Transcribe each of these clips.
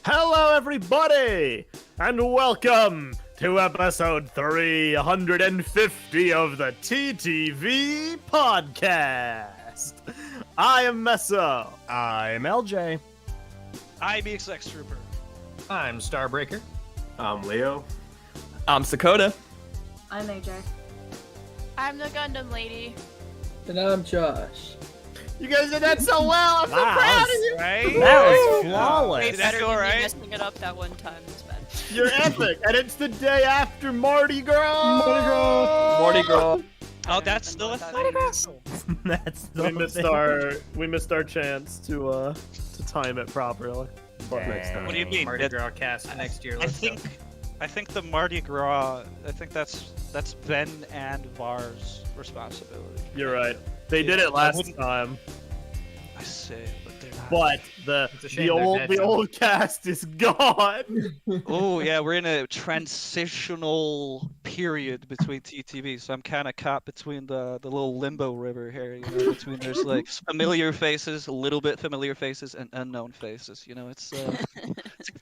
Hello, everybody, and welcome to episode 350 of the TTV podcast. I am Meso. I'm Eljay. I'm XX Trooper. I'm StarBreaker. I'm Leo. I'm Sokoda. I'm Eljay. I'm the Gundam lady. And I'm Josh. You guys did that so well. I'm so proud of you. Right? That was Way flawless. better Better go, than right? me messing it up that one time. It's bad. You're epic, and it's the day after Mardi Gras. Mardi Gras. Oh, that's still a thing. That's We missed our chance to time it properly. But next time. What do you mean? Mardi Gras cast next year. I think the Mardi Gras. I think that's Ben and Var's responsibility. You're right. They did it last time, I say, but they're not. but It's a the shame they're dead the now. old cast is gone. Oh yeah, we're in a transitional period between TTV, so I'm kind of caught between the little limbo river here. You know, between there's like familiar faces, a little bit familiar faces, and unknown faces. You know, it's a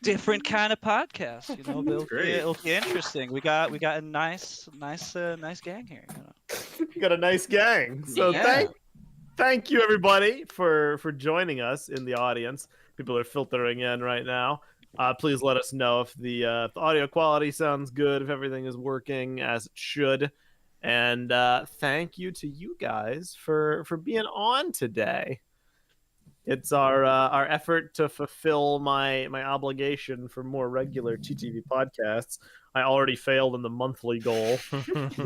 different kind of podcast. You know, it'll be interesting. We got a nice gang here. You know. We got a nice gang. So Yeah. thank you everybody for joining us in the audience. People are filtering in right now. Please let us know if the audio quality sounds good, if everything is working as it should. And thank you to you guys for being on today. It's our effort to fulfill my obligation for more regular TTV podcasts. I already failed in the monthly goal. We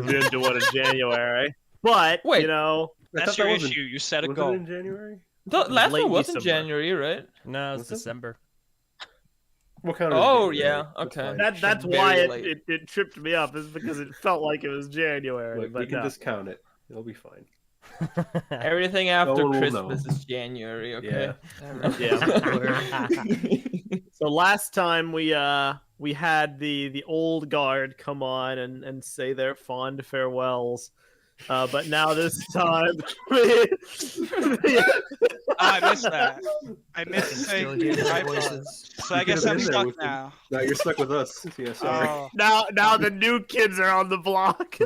didn't do one in January. But, Wait. you know, That's your issue. You set a Was goal. it in January? The last Late one was in December. January, right? No, it's Was it? December. What kind Oh, of? yeah, okay. that's Very why late. it tripped me up, is because it felt like it was January. Look, but we can no. discount it. It'll be fine. Everything after one will Christmas know. is January, okay? Yeah. So last time we had the old guard come on and say their fond farewells. But now this time I missed that. I missed Still saying hear their goodbye. voices. So I You guess could've I'm been there stuck with them. now. No, you're stuck with us. Yeah, sorry. Oh, now the new kids are on the block.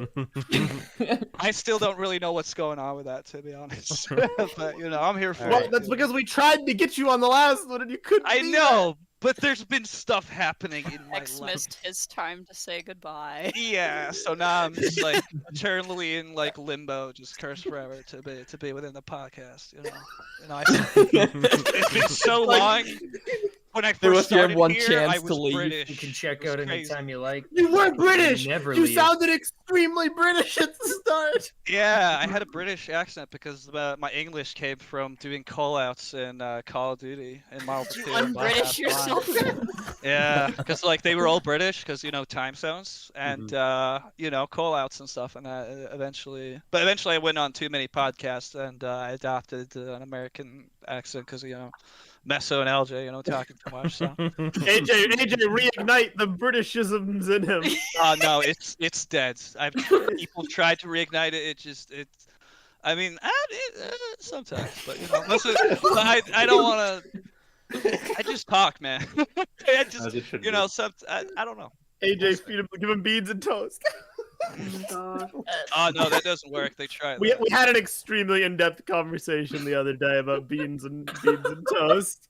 I still don't really know what's going on with that, to be honest. But you know, I'm here for Well, it. that's because we tried to get you on the last one and you couldn't. I be know, but there's been stuff happening in my X life. missed his time to say goodbye. Yeah, so now I'm just like eternally in like limbo, just cursed forever to be within the podcast. You know, it's been so long. When I There first was you have started one here, chance I to was leave. British. You can check It was out crazy. anytime you like. You weren't British. Never You leave. sounded extremely British at the start. Yeah, I had a British accent because my English came from doing call-outs in Call of Duty and Model 2. You and Black un-British Ops 1. yourself. Yeah, because like they were all British, because you know time zones and you know call-outs and stuff, and eventually I went on too many podcasts and I adopted an American accent because you know Meso and Eljay, you know, talking too much. So AJ, reignite the Britishisms in him. no, it's dead. People tried to reignite it. I mean, sometimes, but you know, listen, I don't want to. I just talk, man. I just, As it should you be. know, I don't know. AJ's feed him, give him beans and toast. Oh no, that doesn't work. They tried. We had an extremely in-depth conversation the other day about beans and toast,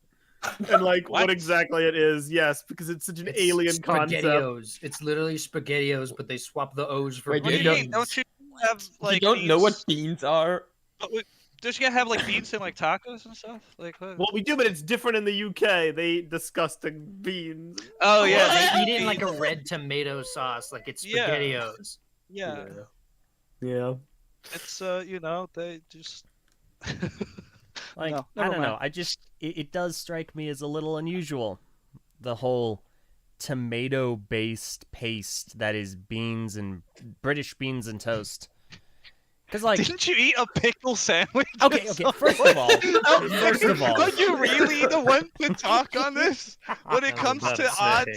and like what What? exactly it is. Yes, because it's such an It's alien concept. SpaghettiOs. It's literally SpaghettiOs, but they swap the O's for Wait, What do B's. you mean? Don't you have like? you don't know what beans? beans are? Don't you have like beans in like tacos and stuff? Like what? Well, we do, but it's different in the UK. They eat disgusting beans. Oh yeah, They eat it in beans. like a red tomato sauce, like it's Yeah. SpaghettiOs. Yeah, Yeah. it's you know, they just. Like, No, I never don't know. mind. It does strike me as a little unusual. The whole tomato-based paste that is beans and British beans and toast. Because, like, Didn't you eat a pickle sandwich? okay, first of all, Are you really the one to talk on this when it comes to odd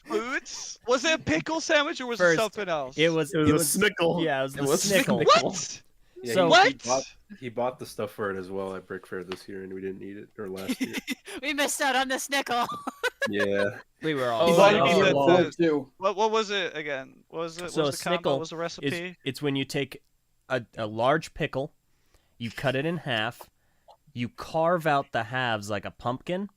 foods? Was it a pickle sandwich or was First, it something else? it was It was a snickle. Yeah, it was the was snickle. What? Yeah, So- he What? He bought the stuff for it as well at Brick Fair this year, and we didn't eat it or last year. We missed out on this nickel. Yeah. We were all. Oh, Well, you you mean mean the, the- the, too. what was it again? What was it? So What was a the combo? snickle What was the recipe? It's when you take a large pickle, you cut it in half, you carve out the halves like a pumpkin,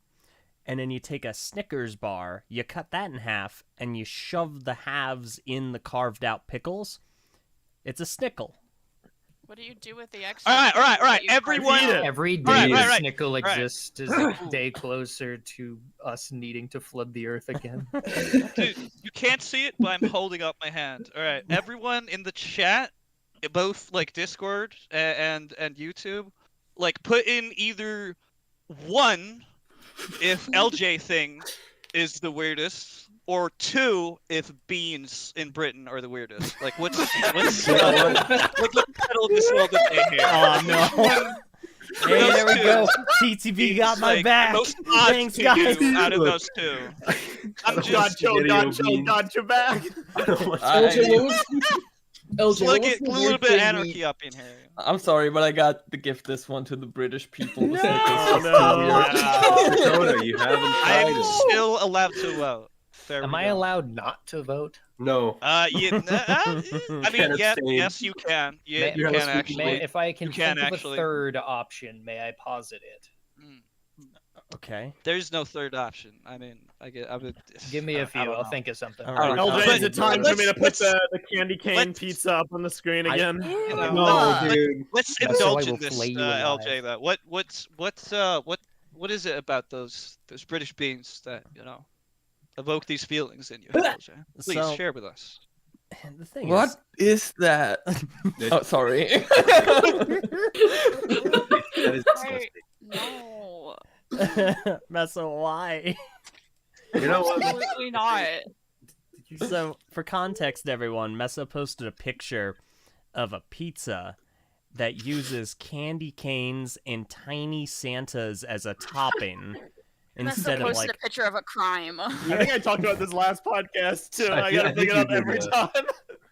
and then you take a Snickers bar, you cut that in half, and you shove the halves in the carved out pickles. It's a snickle. What do you do with the extra? All right. that you Everyone, Eat it. Every Right, day right, the right. snickle Right. exists is a day closer to us needing to flood the earth again. Dude, you can't see it, but I'm holding up my hand. All right, everyone in the chat, both like Discord and YouTube, like put in either one if LJ thing is the weirdest, or two if beans in Britain are the weirdest. Like let's settle this whole debate here. Oh no. Hey, Those there we two go. TTV got my like, back. Most odd Thanks, to guys. you out of those two. I'm just Got your back. LJ, what was LJ? Slug What was it, the a little weird bit thing anarchy up in here. I'm sorry, but I got to gift this one to the British people. The Oh, Snickers. no. Sokoda, you haven't I tried am it. still allowed to vote. There Am we I go. allowed not to vote? No. I mean, yeah, abstain. yes, you can. Yeah, May- you have can a actually. May, if I can you can think of actually. a third option, may I posit it? Okay. There's no third option. I mean, I would. Give me I a few. don't I'll know. think of something. All right. LJ, is it time for me to put let's- the candy cane let's- pizza up on the screen I- again? You know, No, dude. let's That's indulge why in we'll this, flay you LJ. alive. Though, what is it about those British beans that evoke these feelings in you, LJ? Please So- share with us. The thing What is that? Oh, sorry. That is disgusting. No, is Meso, why? You know what? absolutely not. So, for context, everyone, Meso posted a picture of a pizza that uses candy canes and tiny Santas as a topping instead of posted like. a picture of a crime. I think I talked about this last podcast too. I I gotta think bring it you up did every that. time.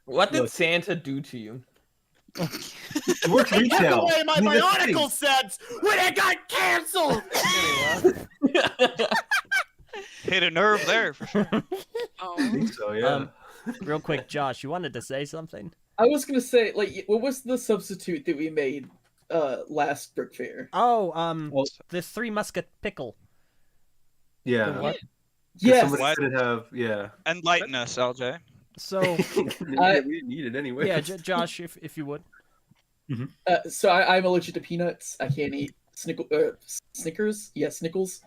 What did Look. Santa do to you? It works Give retail. away my I mean, that's the thing. Bionicle sets when it got canceled. Hit a nerve there for sure. I Oh, think so, yeah. Real quick, Josh, you wanted to say something? I was gonna say, like, what was the substitute that we made last Brick Fair? Oh, Well- the Three Musket pickle. Yeah. What? 'Cause Yes. Somebody What? couldn't have, yeah. Enlighten us, LJ. So, We didn't need it anyway. yeah, Josh, if you would. So I'm allergic to peanuts. I can't eat Snickers. Yeah, Snickles.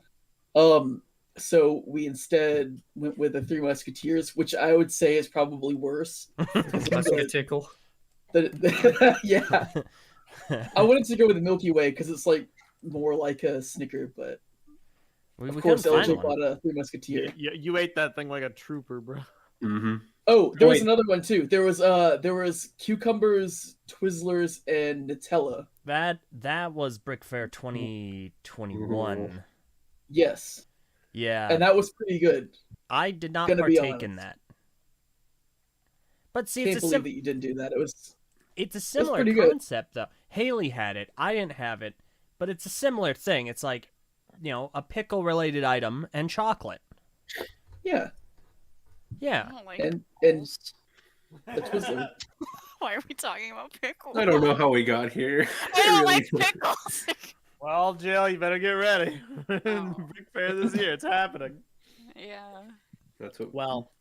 So we instead went with the Three Musketeers, which I would say is probably worse. Musketickle. Yeah. I wanted to go with the Milky Way because it's like more like a Snicker, but We of couldn't course find LJ one. bought a Three Musketeer. You ate that thing like a trooper, bro. Mm-hmm. Oh, there was Wait. another one too. There was cucumbers, Twizzlers, and Nutella. That was Brick Fair 2021. Yes, Yeah, and that was pretty good. I did not gonna be partake in honest. that. But see, Can't it's a believe that you didn't do that. it's a similar pretty good. concept though. Haley had it, I didn't have it, but it's a similar thing. It's like, a pickle related item and chocolate. Yeah, Yeah. I don't like and pickles. the Twizzler. Why are we talking about pickles? I don't know how we got here. I don't really like don't. pickles. Well, Jill, you better get ready. Oh. Big fair this year. It's happening. Yeah. That's what. Well,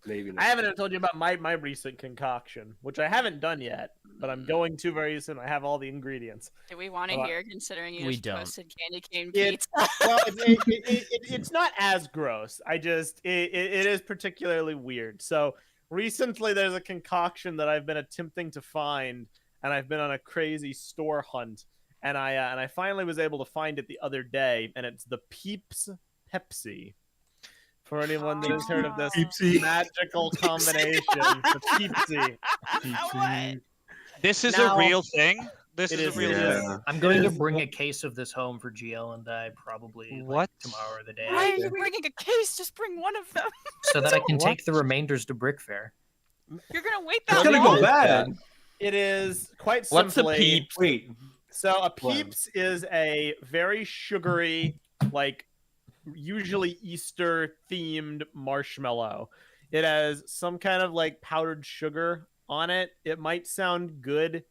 Maybe. I haven't even told you about my recent concoction, which I haven't done yet, but I'm going to very soon. I have all the ingredients. Do we want to Well, hear, considering you we just don't. posted candy cane It- pizza? Well, it's not as gross. It is particularly weird. So recently, there's a concoction that I've been attempting to find, and I've been on a crazy store hunt, and I finally was able to find it the other day, and it's the Peeps Pepsi. For anyone that has heard of this Peepsy. magical combination, the Peepsy. What? This is Now- a real thing. This It is is, a real yeah. thing. I'm going to bring a case of this home for GL and I probably What? tomorrow or the day Why are after, you bringing a case? Just bring one of them. so that I can What? take the remainders to Brick Fair. You're gonna wait It's that gonna long? go bad. It is quite What's a simply. peep? Wait. So a What? Peeps is a very sugary, like usually Easter themed marshmallow. It has some kind of like powdered sugar on it. It might sound good.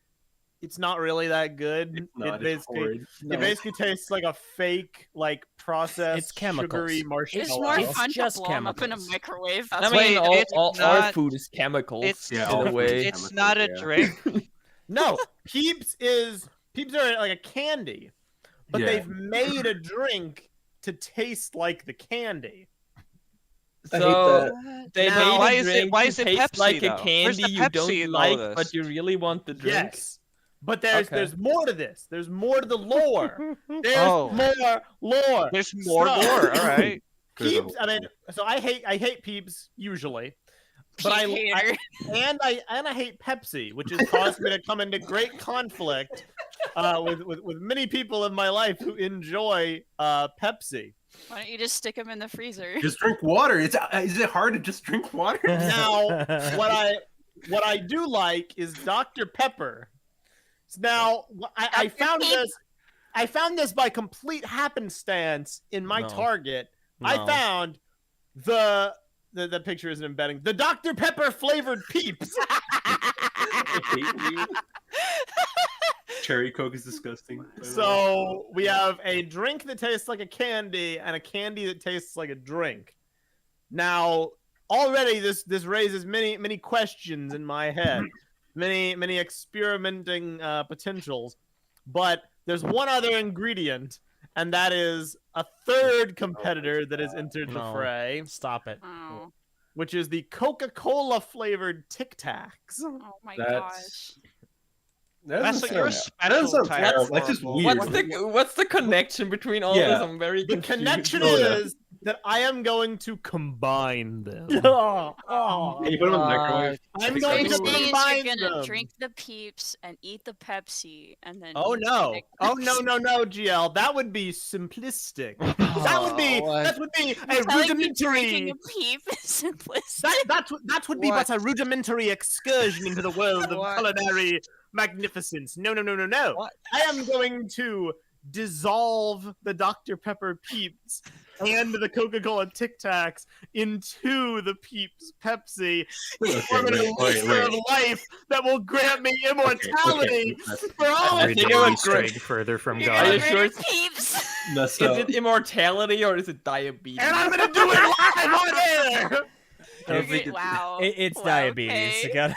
It's not really that good. Not, It it's basically horrid. it basically tastes like a fake, like processed, It's chemicals. sugary It's marshmallow. more It's fun to just blow 'em up in a chemicals. microwave. I That's mean, what Wait, it's all not- our food is chemicals It's Yeah, in all a food way. is It's not a yeah. drink. No, Peeps are like a candy, but Yeah. they've made a drink to taste like the candy. I hate So that. they Now- made Why a is it- drink why to is it taste Pepsi, like though? a Where's candy the you Pepsi don't in all like, this? but you really want the drink. Yes, but there's Okay. more to this. There's more to the lore. There's Oh. more lore. There's more So- lore. All right. There's a Peeps. whole I mean, thing. so I hate Peeps usually, but I hater. and I hate Pepsi, which has caused me to come into great conflict with many people in my life who enjoy Pepsi. Why don't you just stick them in the freezer? Just drink water. Is it hard to just drink water? Now, what I do like is Dr. Pepper. Now, I Dr. found Peep. this. I found this by complete happenstance in my No. Target. I No. found the picture isn't embedding the Dr. Pepper flavored Peeps. I hate you. Cherry Coke is disgusting. by the way. So we have a drink that tastes like a candy and a candy that tastes like a drink. Now, already this raises many questions in my head, many experimenting potentials. But there's one other ingredient, and that is a third competitor that has entered the No. fray, Stop it. Oh, which is the Coca-Cola flavored Tic Tacs. oh my That's- gosh. That That's doesn't like your sound- special that doesn't sound type terrible. of That's just horrible. weird. What's the connection between all Yeah. this? I'm very The confused. connection Soda. is that I am going to combine them. Can you put them in the microwave? I'm think going so. to So the thing is, combine you're gonna them. drink the Peeps and eat the Pepsi, and then. Oh eat the no! Tic Oh Tacs. no, GL. That would be simplistic. That would be a Telling me drinking rudimentary. a Peep is simplistic. That would be but a rudimentary excursion into the world of culinary magnificence. No. What? I am going to dissolve the Dr. Pepper Peeps and the Coca-Cola Tic Tacs into the Peeps Pepsi to form an elixir of life that will grant me immortality for all I of think Every it day was we great. stray further from You're Are gonna you God. sure murder it's- Peeps. Messed Is up. it immortality or is it diabetes? And I'm gonna do it live on air. I don't think it's, Wow. It's Wow, diabetes. okay. You gotta-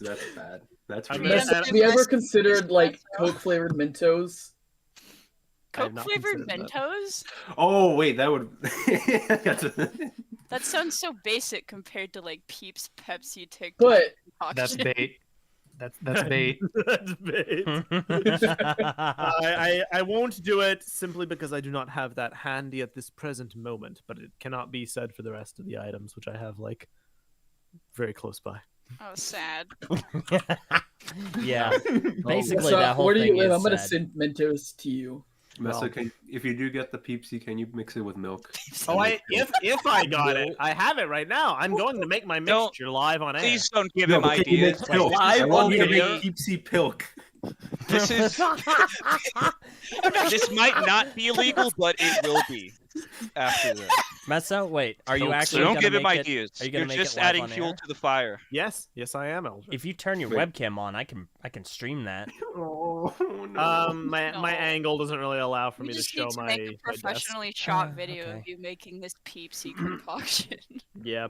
that's bad. That's I'm really gonna- Have bad. you ever considered like Coke flavored Mentos? I have Coke not flavored considered that. Mentos? Oh wait, that would. That sounds so basic compared to like Peeps Pepsi Tic Tac But That's concoction. bait. That's bait. That's bait. I won't do it simply because I do not have that handy at this present moment, but it cannot be said for the rest of the items, which I have like very close by. Oh, sad. yeah. Oh, Basically, so that whole where do thing you live? is I'm gonna sad. send Mentos to you. Messa, if you do get the Peepsy, can you mix it with milk? Oh, if I got it, I have it right now. I'm going to make my Don't- mixture live on air. Please don't give No, him but can you ideas. make pilk? Live I want you to on make air. Peepsy pilk. This is this might not be illegal, but it will be after this. Meso, wait. Are you So actually So don't gonna give him make it- ideas. Are you gonna You're make just it live adding on fuel air? to the fire. Yes, I am, Eldridge. If you turn your Wait. webcam on, I can stream that. Oh no. My No. angle doesn't really allow for We me to just show need to my make a my desk. professionally shot video okay. of you making this Peepsy concoction. Yeah,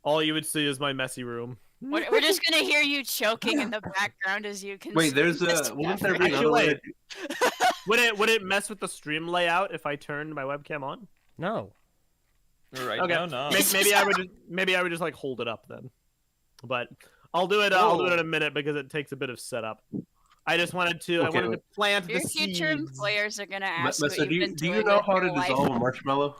all you would see is my messy room. We're just gonna hear you choking in the background as you can. Wait, there's a. Wouldn't there be another way? Would it mess with the stream layout if I turned my webcam on? No. Right Okay. now, no. Maybe I would just like hold it up then. But I'll do it. I'll do it in a minute because it takes a bit of setup. I just wanted to. I Okay. wanted to plant Your the future seeds. employers are gonna ask what Messa, you've do been you doing know with how to your life. dissolve a marshmallow?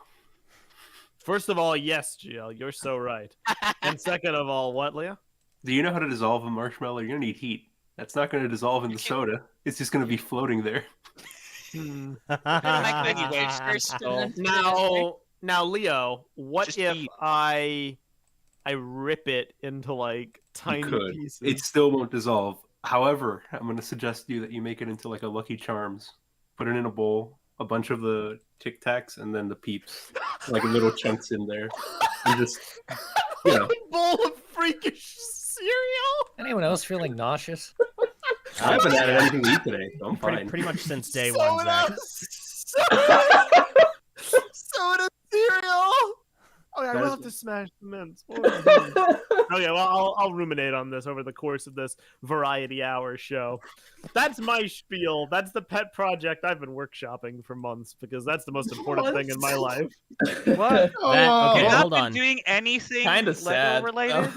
First of all, yes, GL, you're so right. And second of all, what, Leah? Do you know how to dissolve a marshmallow? You're gonna need heat. That's not gonna dissolve in the soda. It's just gonna be floating there. Anyways, first and then- Now, Leo, what Just if eat. I rip it into like tiny You could. pieces? It still won't dissolve. However, I'm gonna suggest to you that you make it into like a Lucky Charms. Put it in a bowl a bunch of the Tic Tacs and then the Peeps, like little chunks in there, and just A bowl of freakish cereal. Anyone else feeling nauseous? I haven't had anything to eat today, so I'm fine. Pretty much since day one, Zach. Soda cereal. Oh yeah, I will have to smash the mints. Oh yeah, well I'll ruminate on this over the course of this variety hour show. That's my spiel. That's the pet project I've been workshopping for months because that's the most important thing in my life. What? Okay, You've hold not on. been doing anything Kinda Lego sad. related?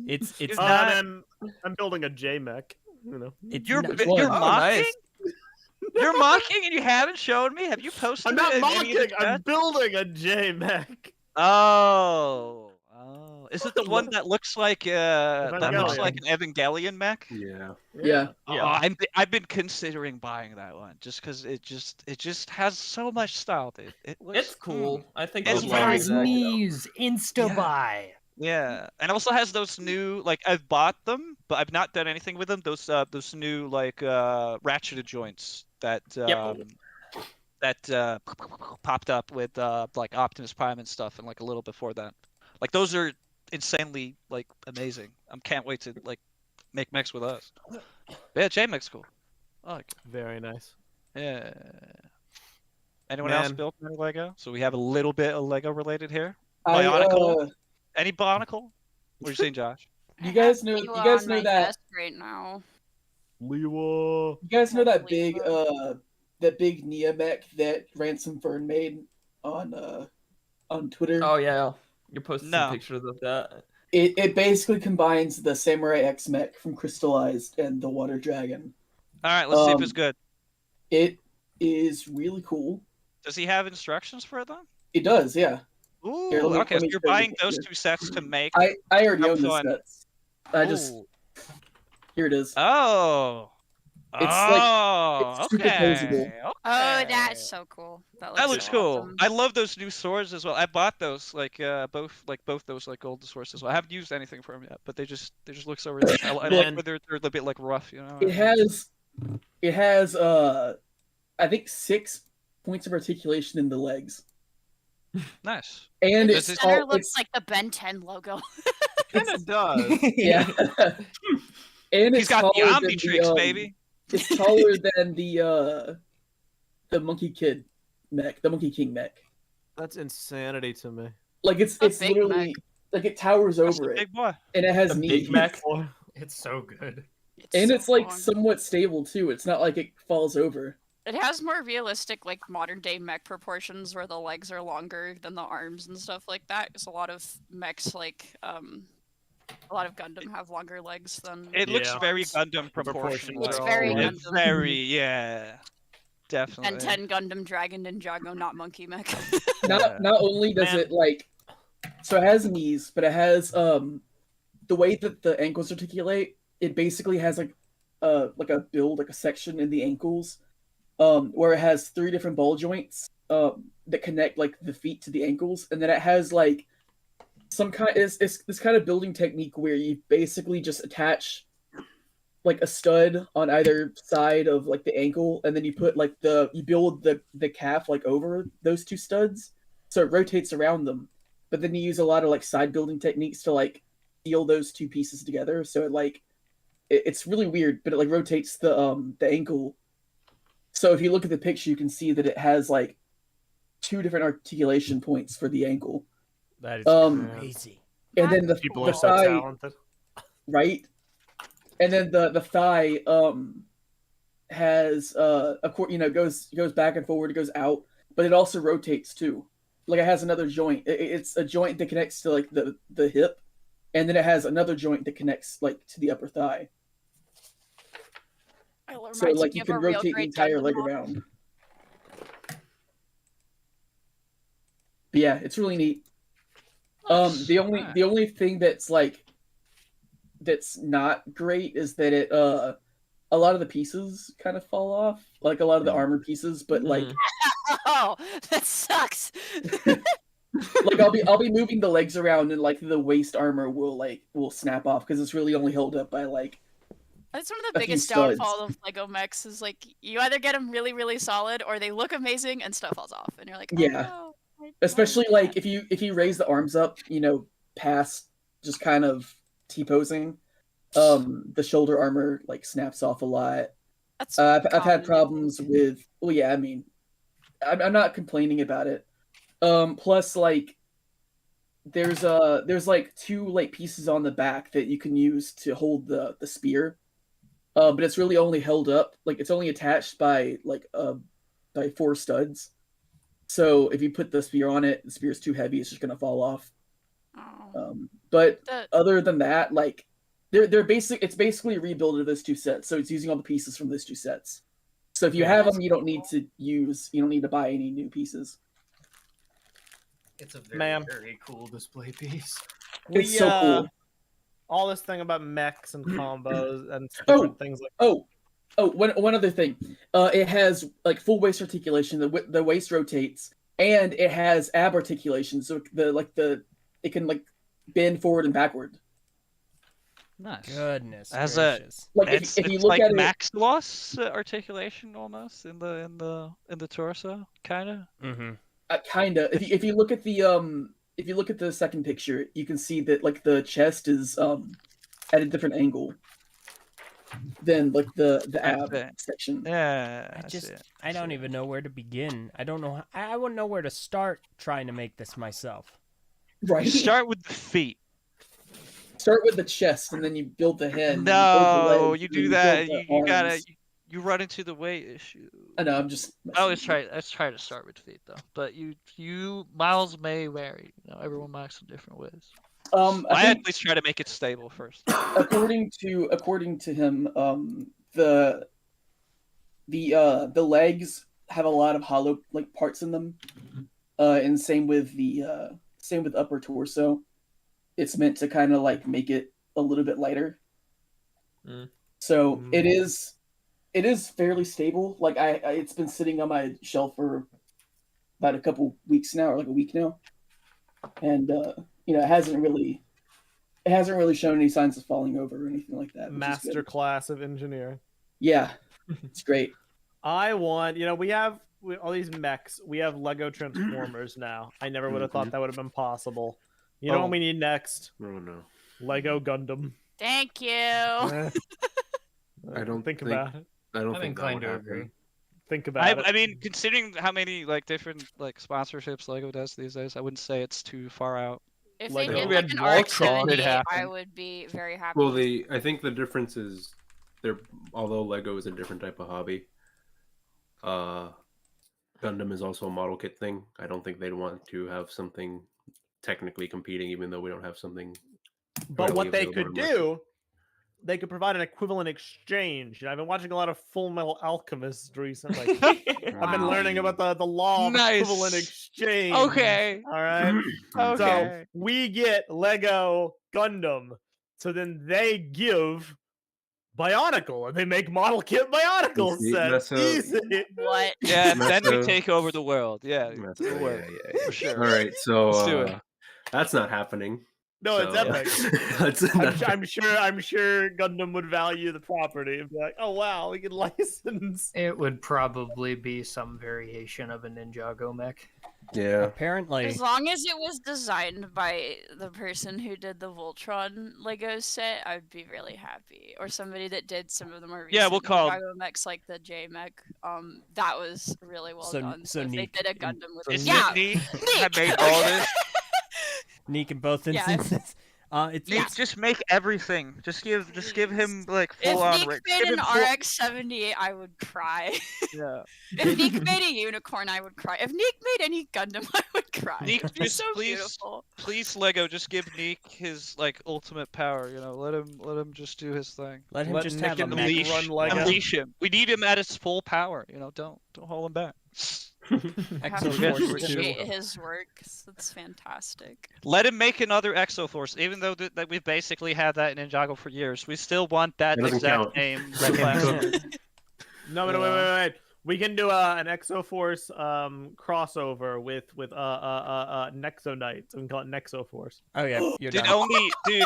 It's Is And that- I'm building a J mech. You're not- you're Oh, mocking? nice. You're mocking and you haven't shown me? Have you posted I'm not it in any of mocking. the I'm chats? building a J mech. Oh. Is it the one that looks like an Evangelion. Evangelion mech? Yeah. Yeah. Oh, I've been considering buying that one just because it just has so much style, dude. It looks, It's cool. I think It's it's very fun. Knees, insta buy. Yeah, and it also has those new I've bought them, but I've not done anything with them. Those new ratcheted joints that popped up with Optimus Prime and stuff, and a little before that. Those are insanely amazing. I can't wait to make mechs with us. Yeah, J-Mech's cool. I like it. Very nice. Yeah. Anyone else Man. built any Lego? So we have a little bit of Lego related here. I, Bionicle? Any Bionicle? What are you saying, Josh? you guys know Lewa you guys on know my that desk right now. Lewa. you guys know that Lewa. big Nia mech that Ransom Fern made on Twitter. Oh yeah, you're posting No. some pictures of that. It basically combines the Samurai X mech from Crystallized and the Water Dragon. All right, let's see if it's good. It is really cool. Does he have instructions for it though? It does, yeah. Ooh, Here, let me- okay, let so me you're show you buying the those picture. 2 sets to make. I already How own the fun. sets. I just Ooh. here it is. Oh. It's oh, it's super posable. okay. Oh, okay. that's so cool. That looks so cool. awesome. I love those new swords as well. I bought those both those golden swords as well. I haven't used anything for them yet, but they just look so really. I like Man. where they're a bit rough, you know. It has I think 6 points of articulation in the legs. Nice. And The Does it's it- center all, looks it's like the Ben 10 logo. Kind of does. yeah. And He's it's got the taller than Omnitrix, baby. It's taller than the Monkey Kid mech, the Monkey King mech. That's insanity to me. Like it's A big literally mech. like it towers That's over a it, big boy. and it has A knees. big mech. It's so good. And so it's like long. somewhat stable too. It's not like it falls over. It has more realistic, modern day mech proportions where the legs are longer than the arms and stuff like that. Because a lot of mechs, a lot of Gundam have longer legs than. It looks Yeah. very Gundam proportional. It's They're very all- It's Gundam. very, yeah. Definitely. And 10 Gundam Dragon Ninjago, not Monkey Mech. Not only does Man. it so it has knees, but it has the way that the ankles articulate. It basically has a section in the ankles, where it has 3 different ball joints that connect the feet to the ankles, and then it has some kind. It's this kind of building technique where you basically just attach a stud on either side of the ankle, and then you put you build the calf over those 2 studs, so it rotates around them. But then you use a lot of side building techniques to seal those 2 pieces together. So it's really weird, but it rotates the ankle. So if you look at the picture, you can see that it has 2 different articulation points for the ankle. That is crazy. And then the People the are so thigh, talented. right? And then the thigh has goes back and forward, it goes out, but it also rotates too. It has another joint. It's a joint that connects to the hip, and then it has another joint that connects to the upper thigh. So you can rotate the entire leg around. But yeah, it's really neat. The only thing that's that's not great is that it a lot of the pieces kind of fall off, a lot of the armor pieces, but Oh, that sucks. I'll be moving the legs around, and the waist armor will snap off because it's really only held up by That's one of the a few biggest studs. downfall of Lego mechs is like you either get them really, really solid or they look amazing and stuff falls off, and you're like, oh, Yeah. no, why Especially did that? like if you raise the arms up, past just kind of T-posing, the shoulder armor like snaps off a lot. That's I've had common. problems with. Well, yeah, I mean, I'm not complaining about it. Plus, like, there's like two like pieces on the back that you can use to hold the spear, but it's really only held up like it's only attached by by 4 studs. So if you put the spear on it, the spear's too heavy; it's just gonna fall off. Oh. But The- other than that, like, it's basically a rebuild of those 2 sets. So it's using all the pieces from those 2 sets. So if you have them, you don't need to buy any new pieces. It's a very, Ma'am. very cool display piece. It's so cool. All this thing about mechs and combos and Oh, different things like one other thing. It has like full waist articulation. The waist rotates, and it has ab articulation. So it can like bend forward and backward. Nice. Goodness As gracious. Like It's if you look like at it, max loss articulation almost in the torso, kind of. Mm-hmm. kinda. If you look at the second picture, you can see that like the chest is at a different angle than like the ab Okay. section. Yeah. I see it. I don't even know where to begin. I don't know. I wouldn't know where to start trying to make this myself. Right. Start with the feet. Start with the chest, and then you build the head. and No, build the legs, you and do then that. build the You gotta. arms. You run into the weight issue. I know. I'm just. Oh, let's try to start with feet though. But you miles may vary. Everyone makes in different ways. I I think at least try to make it stable first. according to him, the legs have a lot of hollow like parts in them, and same with upper torso. It's meant to kind of like make it a little bit lighter. So it is fairly stable. Like it's been sitting on my shelf for about a couple weeks now, or like a week now, and it hasn't really shown any signs of falling over or anything like that. which is master good. class of engineering. Yeah, it's great. I want, we have all these mechs. We have Lego Transformers now. I never would have thought that would have been possible. You know what we need next? Oh no. Lego Gundam. Thank you. Eh. I don't think think- about it. I don't I'm think that inclined would to happen. agree. Think about it. I mean, considering how many like different like sponsorships Lego does these days, I wouldn't say it's too far out. If Lego. they did We like had an Voltron. RX-78, It happened. I would be very happy. Well, I think the difference is although Lego is a different type of hobby, Gundam is also a model kit thing. I don't think they'd want to have something technically competing, even though we don't have something. But readily what they available could to market. do, they could provide an equivalent exchange. I've been watching a lot of Full Metal Alchemist recently. I've been learning about the law of equivalent Nice. exchange. Okay. All right. Okay. So we get Lego Gundam. So then they give Bionicle, and they make model kit Bionicle See, sets. Meso- Easy. What? Yeah, then we Meso- take over the world. Yeah, That's it'll right, work. yeah. For sure. All right, so Let's do it. that's not happening. No, it's So, epic. that's I'm sure Gundam would value the property and be like, oh wow, we can license. It would probably be some variation of a Ninjago mech. yeah. Apparently, As long as it was designed by the person who did the Voltron Lego set, I'd be really happy. Or somebody that did some of the more recent Yeah, we'll call- Ninjago mechs, like the J mech. That was really well So- done. so if they Nick- did a Gundam with Is it, yeah, Nick Nick! have made all this? Neek in both Yeah. instances. It's Nick, just make everything. Just give him like If full on. Nick made an RX-78, I would cry. Yeah. If Nick made a unicorn, I would cry. If Nick made any Gundam, I would cry. Nick, It's just so please- beautiful. Please, Lego, just give Nick his like ultimate power. Let him just do his thing. let him Let just Nick have a and mech. Nick run Lego. Unleash him. We need him at his full power. Don't hold him back. I have to Exo Force appreciate 2. his work. That's fantastic. Let him make another Exo Force, even though that we've basically had that in Ninjago for years. We still want that It doesn't exact count. name. Let him cook. No, wait. We can do an Exoforce crossover with Nexo Knights. We can call it Nexo Force. Oh yeah, you're Dude, done. dude,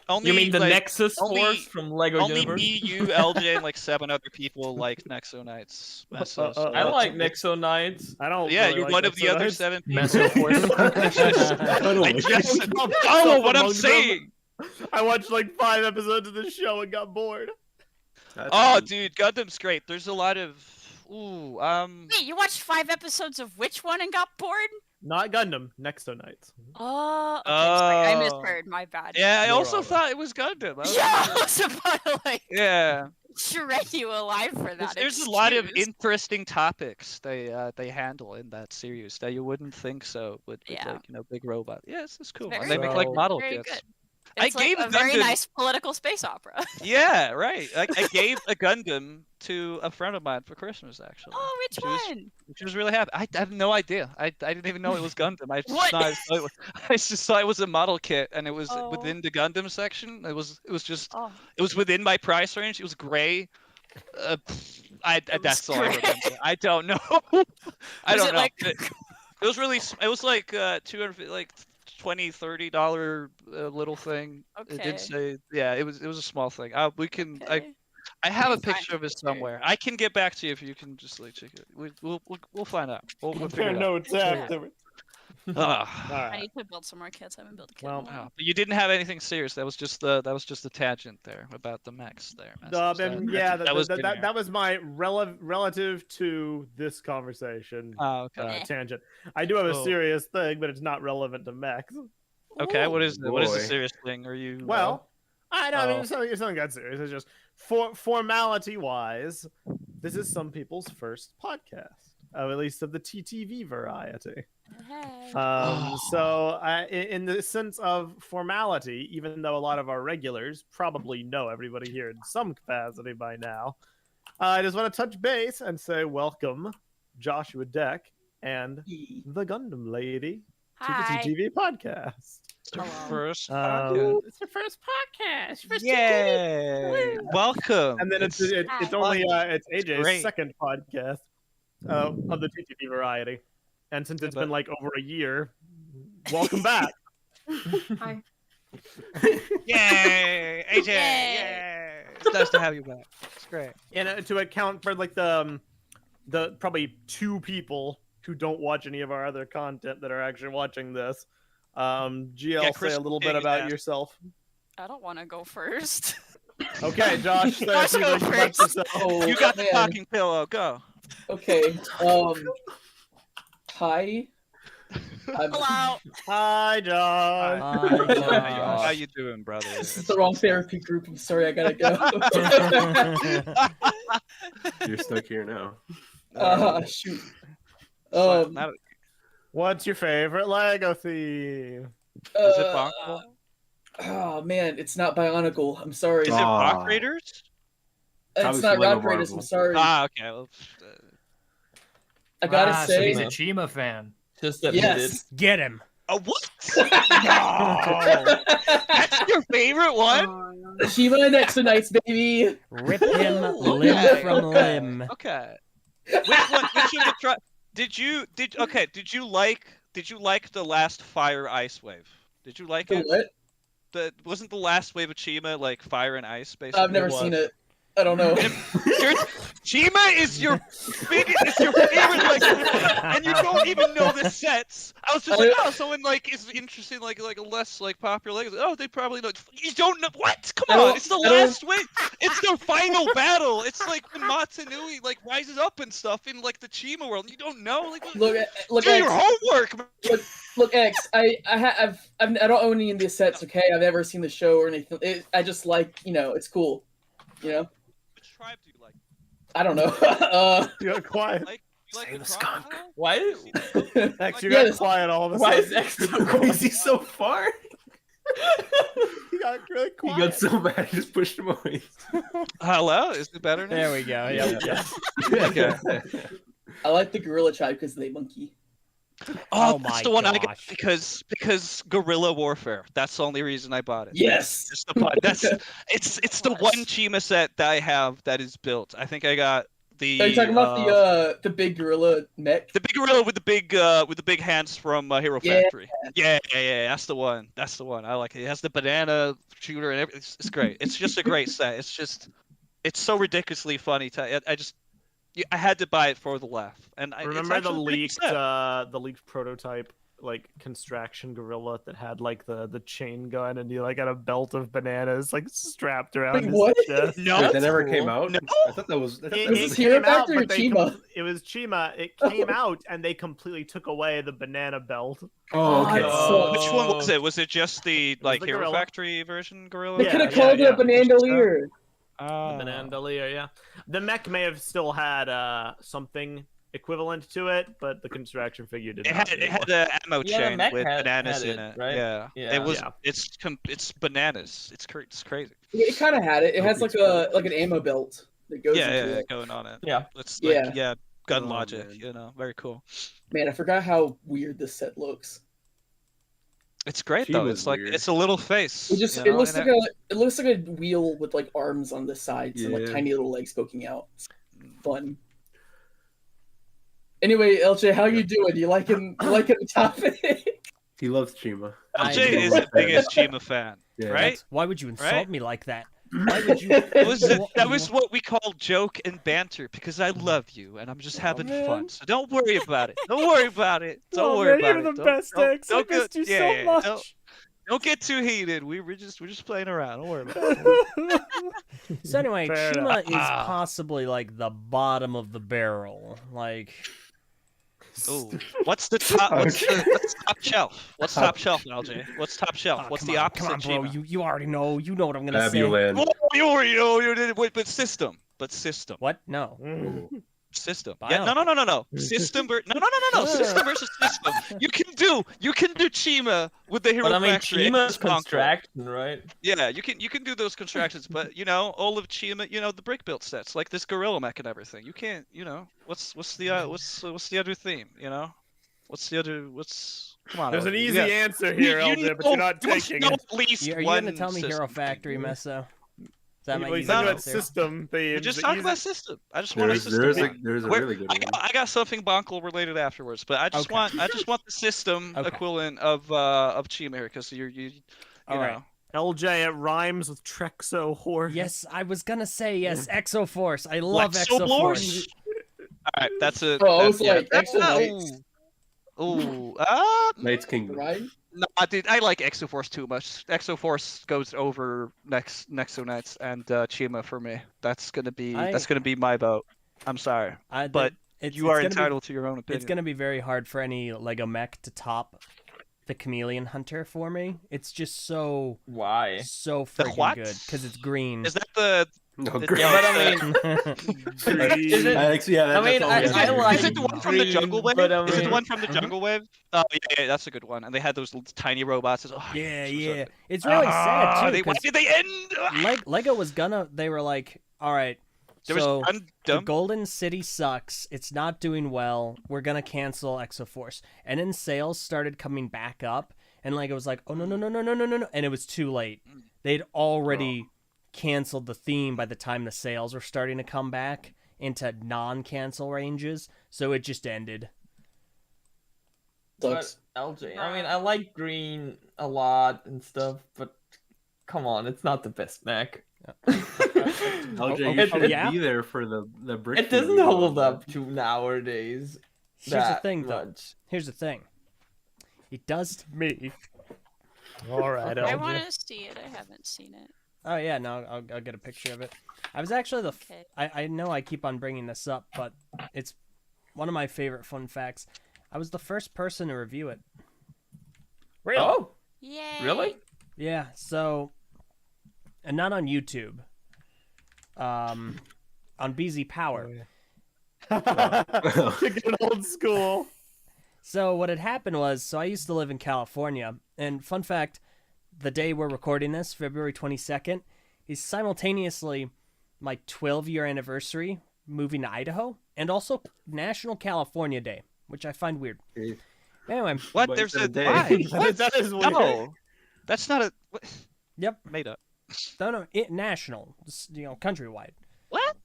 Only You mean the like, Nexus only- Force from Lego only Universe? me, you, LJ, and like 7 other people like Nexo Knights. Meso, so I like it's- Nexo Knights. I don't. Yeah, really you're like one of Nexo the other Knights. 7 people. Meso Force. I just follow what I'm Among them. saying. I watched like 5 episodes of this show and got bored. Oh, dude, Gundam's great. There's a lot of Wait, you watched 5 episodes of which one and got bored? Not Gundam, Nexo Knights. Oh, okay. Sorry, I Oh. misheard. My bad. Yeah, I You're also all right. thought it was Gundam. I was Yeah, like, I was about to like yeah. shred you alive for that. There's a lot of excuse. interesting topics they handle in that series that you wouldn't think so with Yeah. like, you know, big robot. Yeah, this is cool. Very And they make like good. model Very kits. good. I It's like gave a very Gundam- nice political space opera. Yeah, right. I gave a Gundam to a friend of mine for Christmas actually. Oh, which She was- one? She was really happy. I had no idea. I didn't even know it was Gundam. I just What? thought I just thought it was a model kit, and it was Oh. within the Gundam section. It was just Oh, it was within my price range. It was gray. That's all I gray. remember. I don't know. I Was don't it know. like- It was really. It was like $200, like $20-$30 little thing. It Okay. did say. Yeah, it was a small thing. We can. okay. I have a We'll find picture of it picture. somewhere. I can get back to you if you can just like check it. We'll find out. We'll figure Compare it out. notes after. All Ah. I right. need to build some more kits. I haven't built a kit. Well, in a while. But you didn't have anything serious. That was just a tangent there about the mechs there. And yeah, that was in there. that was my relative to this conversation Oh, okay. tangent. I do have a Oh. serious thing, but it's not relevant to mechs. Okay, what is the boy. serious thing? Are you Well, I don't Oh. mean it's not that serious. It's just formality wise, this is some people's first podcast, at least of the TTV variety. Hey. So, in the sense of formality, even though a lot of our regulars probably know everybody here in some capacity by now, I just want to touch base and say welcome, Joshua Deck and the Gundam Lady to Hi. the TTV podcast. your Hello. first? It's your first podcast. Yay! Welcome. And then it's Hi. only it's AJ's great. second podcast of the TTV variety, and since it's been like over a year, welcome back. Hi. Yay! AJ! Yay. Yay! It's nice to have you back. It's great. And to account for like the probably 2 people who don't watch any of our other content that are actually watching this, GL, Chris say a little bit King's about asked. yourself. I don't want to go first. Okay, Josh, say a Josh, few go things about first. yourself. Oh, You got the man. talking pillow. Go. Okay. Hi. Hello. Hi, Josh. Hi, How Josh. you doing, brother? This is the wrong therapy group. I'm sorry, I gotta go. You're stuck here now. Shoot. Not- What's your favorite Lego theme? Is it Bonkable? Oh man, it's not Bionicle. I'm sorry. Is it Rock Raiders? It's Obviously not Lego Rock Raiders. I'm Marvel. sorry. Ah, okay. Well, I gotta so say, he's a Chima fan. Just admitted. yes. Get him. what? No. That's your favorite one? Shiva and Exo Knights, baby. Rip him limb Okay, from okay. limb. Okay. Which one? Which of the did you like the last Fire Ice Wave? Did you like The it? what? Wasn't the last wave of Chima like Fire and Ice basically? I've never seen it. I don't know. Chima is your favorite like, and you don't even know the sets. I was just like, oh, someone like is interested in like a less like popular. Like, oh, they probably know. You don't know what? Come on, it's the last wave. It's their final battle. It's like when Matanui like rises up and stuff in like the Chima world. You don't know. Like, Look, do your X, homework. Man. look, X. I don't own any of these sets. Okay, I've never seen the show or anything. I just like, it's cool. Which tribe do you like? I don't know. You got quiet. You like Say the the crocodile? skunk. Why? X, you Yeah, got quiet all of a Why sudden. is X so crazy so far? You got really He quiet. got so mad, I just pushed him away. Hello, is it better now? There we go. Yep. Okay. I like the gorilla tribe because they monkey. Oh, Oh that's my the one I got gosh. because guerrilla warfare. That's the only reason I bought it. Yes. Just the pod. It's the one Chima set that I have that is built. I think I got The Are you talking about the big gorilla mech? the big gorilla with the big hands from Hero Yeah. Factory. Yeah, that's the one. That's the one. I like it. It has the banana shooter and everything. It's great. It's just a great set. It's so ridiculously funny. I had to buy it for the laugh. And Remember the leaked prototype like construction gorilla that had like the chain gun and he like had a belt of bananas like strapped around his what? chest. No, Wait, that never cool. came out. No. I thought that was. I thought It, that Is it this was Hero came out, Factory or but they Chima? it was Chima. It came out and they completely took away the banana belt. oh, okay. Oh, Which one was it? Was it just the like the Hero gorilla. Factory version gorilla? They Yeah, could have yeah, called yeah. it a bandolier. The Oh. bandolier, yeah. The mech may have still had something equivalent to it, but the construction figure did It not. had anymore. an ammo Yeah, the chain mech with had bananas it, in it. right? Yeah. Yeah. It was. Yeah. It's bananas. It's crazy. Yeah, it kind of had it. It has like an ammo belt that goes into Yeah, it. going on it. Yeah. It's Yeah. like gun Oh, logic. man. You know, very cool. Man, I forgot how weird this set looks. It's great She though. was It's like weird. it's a little face. It just you it know, looks and like it looks like a wheel with like arms on the sides and like Yeah. tiny little legs poking out. It's fun. Anyway, LJ, how you doing? You liking the topic? He loves Chima. LJ is the biggest Chima fan, Yeah. right? Why would you insult Right? me like that? Why would you? That was what we call joke and banter because I love you and I'm just having man. fun. So don't worry about it. Don't worry about it. Don't Oh, worry man, about you're it. the best, X. I missed you so yeah, much. Don't get too heated. We're just playing around. Don't worry about it. So anyway, Fair Chima enough. is possibly like the bottom of the barrel. Like, Ooh, what's the top? What's top shelf? What's top shelf, LJ? What's top shelf? oh, What's come the on, opposite? come on, bro. Chima? You already know. You know what I'm gonna say. Fabuland. Oh, you already know. You did. Wait, but system. What? No. System. Bio. Yeah, no. System. No. System versus system. You can do Chima with the Hero But I mean, Factory. Chima's Conquer. construction, right? Yeah, you can do those constructions, but all of Chima, the brick built sets like this gorilla mech and everything. You can't, what's the other theme? Come on. There's an LJ, easy answer here, LJ, but you're not taking know it. at least Are you one gonna tell me Hero system. Factory, Meso? Is that my Well, easy he's talking about answer? system themes. We're just The talking easy- about system. I just want a system. There's a Where- really good one. I got something Bonkle related afterwards, but I just Okay. want the system Okay. equivalent of Chima here because you All right. know. LJ, it rhymes with Trexo horse. Yes, I was gonna say yes. Exoforce. I love Lexo Exoforce. Blores? All right, that's a. Oh, I was that's- like, Exo Knights. Ooh, Knight's Kingdom. Right? no, dude, I like Exoforce too much. Exoforce goes over Nexo Knights and Chima for me. That's gonna be my vote. I'm sorry, but you are entitled to your own opinion. It's gonna be very hard for any Lego mech to top the Chameleon Hunter for me. It's just so Why? freaking what? good because it's green. Is that the? No, the- great. Yeah, but I mean, is it? Alex, yeah, I mean, that's all I we have. like Is it the one from the green, Jungle Wave? but I Is it the mean- one from the Jungle Wave? Oh yeah, that's a good one. And they had those little tiny robots. Oh, yeah. It's really sad too. Why 'cause did they end? Lego was gonna. They were like, all right. There So was the dumb. Golden City sucks. It's not doing well. We're gonna cancel Exoforce. And then sales started coming back up, and Lego was like, oh no, and it was too late. They'd already canceled the theme by the time the sales were starting to come back into non-cancel ranges, so it just ended. Sucks. But LJ, I mean, I like green a lot and stuff, but come on, it's not the best mech. LJ, you oh, should yeah? be there for the brick. It doesn't review. hold up to nowadays. Here's the that thing, though. much. Here's the thing. It does to me. All right, I LJ. want to see it. I haven't seen it. Oh yeah, no, I'll get a picture of it. I was actually Okay. I know I keep on bringing this up, but it's one of my favorite fun facts. I was the first person to review it. Really? Oh, Yay! really? Yeah, so, and not on YouTube. On BZ Power. Good old school. So what had happened was, so I used to live in California, and fun fact, the day we're recording this, February 22nd, is simultaneously my 12-year anniversary moving to Idaho, and also National California Day, which I find weird. Anyway, What? But There's it's a a day. why? What? That is weird. No, that's not a. What? yep, Made up. no, national, countrywide. What?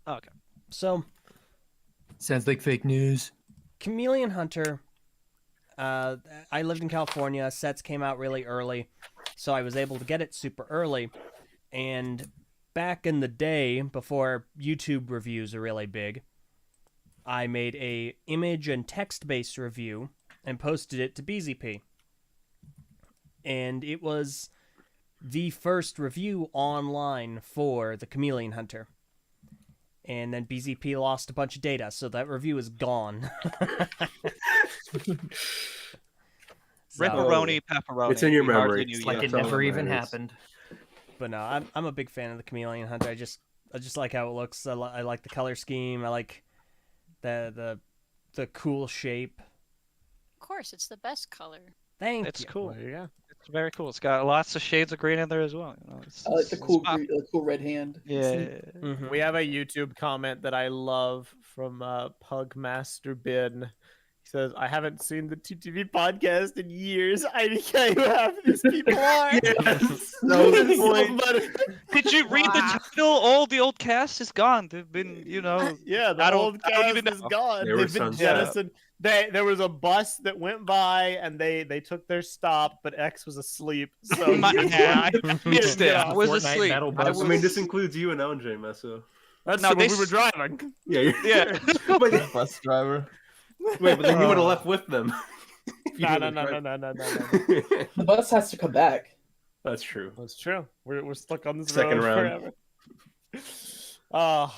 Oh, okay. So, Sounds like fake news. Chameleon Hunter. I lived in California. Sets came out really early, so I was able to get it super early. And back in the day, before YouTube reviews are really big, I made a image and text-based review and posted it to BZP. And it was the first review online for the Chameleon Hunter. And then BZP lost a bunch of data, so that review is gone. Ripperoni, pepperoni. It's in your We hardly memory. knew It's you. like it That's all never that even matters. happened. But no, I'm a big fan of the Chameleon Hunter. I just like how it looks. I like the color scheme. I like the cool shape. Of course, it's the best color. Thank It's you. cool. There you go. It's very cool. It's got lots of shades of green in there as well. You know, I like the it's cool, pop- cool red hand. Yeah. Mhm. We have a YouTube comment that I love from Pugmaster Bin. He says, "I haven't seen the TTV podcast in years. I didn't know who half of these people are." Yes, that was the point. Did you read the title? All the old cast is gone. They've been, Yeah, the I don't- old I don't cast even is know. gone. They were They've been sunset. jettisoned. There was a bus that went by and they took their stop, but X was asleep. So I missed it. I was Fortnite asleep. battle I bus. was... I mean, this includes you and Eljay, Meso. that's No, when they we were s- driving. Yeah, Yeah. but, Bus driver. wait, but then you would have left with them. If you No. didn't drive. The bus has to come back. That's true. That's true. We're stuck on this Second road round. forever.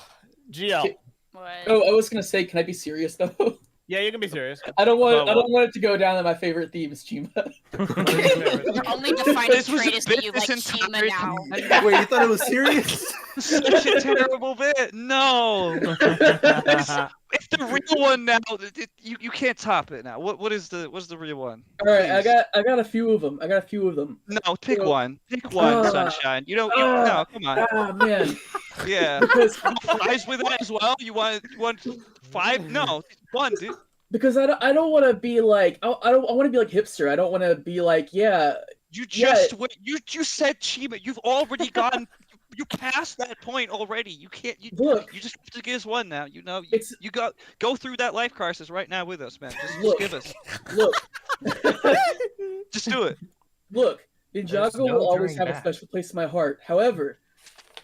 GL. What? Oh, I was gonna say, can I be serious though? Yeah, you can be serious. I don't want. About I don't want it to go down that my favorite theme is Chima. Your only defining This was trait is that you like this Chima entire now. time. Wait, you thought it was serious? Such a terrible bit. No. It's the real one now. You can't top it now. What's the real one? All right, I Please. got a few of them. No, pick So- one. Pick one, Ah. Sunshine. No, come on. Ah man, Yeah. because Fries with it as well. You want 5? No, one, dude. because I don't want to be like I want to be like hipster. I don't want to be like You Yeah. just went. You said Chima. You've already gotten. You passed that point already. You can't. Look. You just have to give us one now. It's You go through that life crisis right now with us, man. Just Look. give us. look Just do it. look. There's Ninjago no will always turning have a back. special place in my heart. However,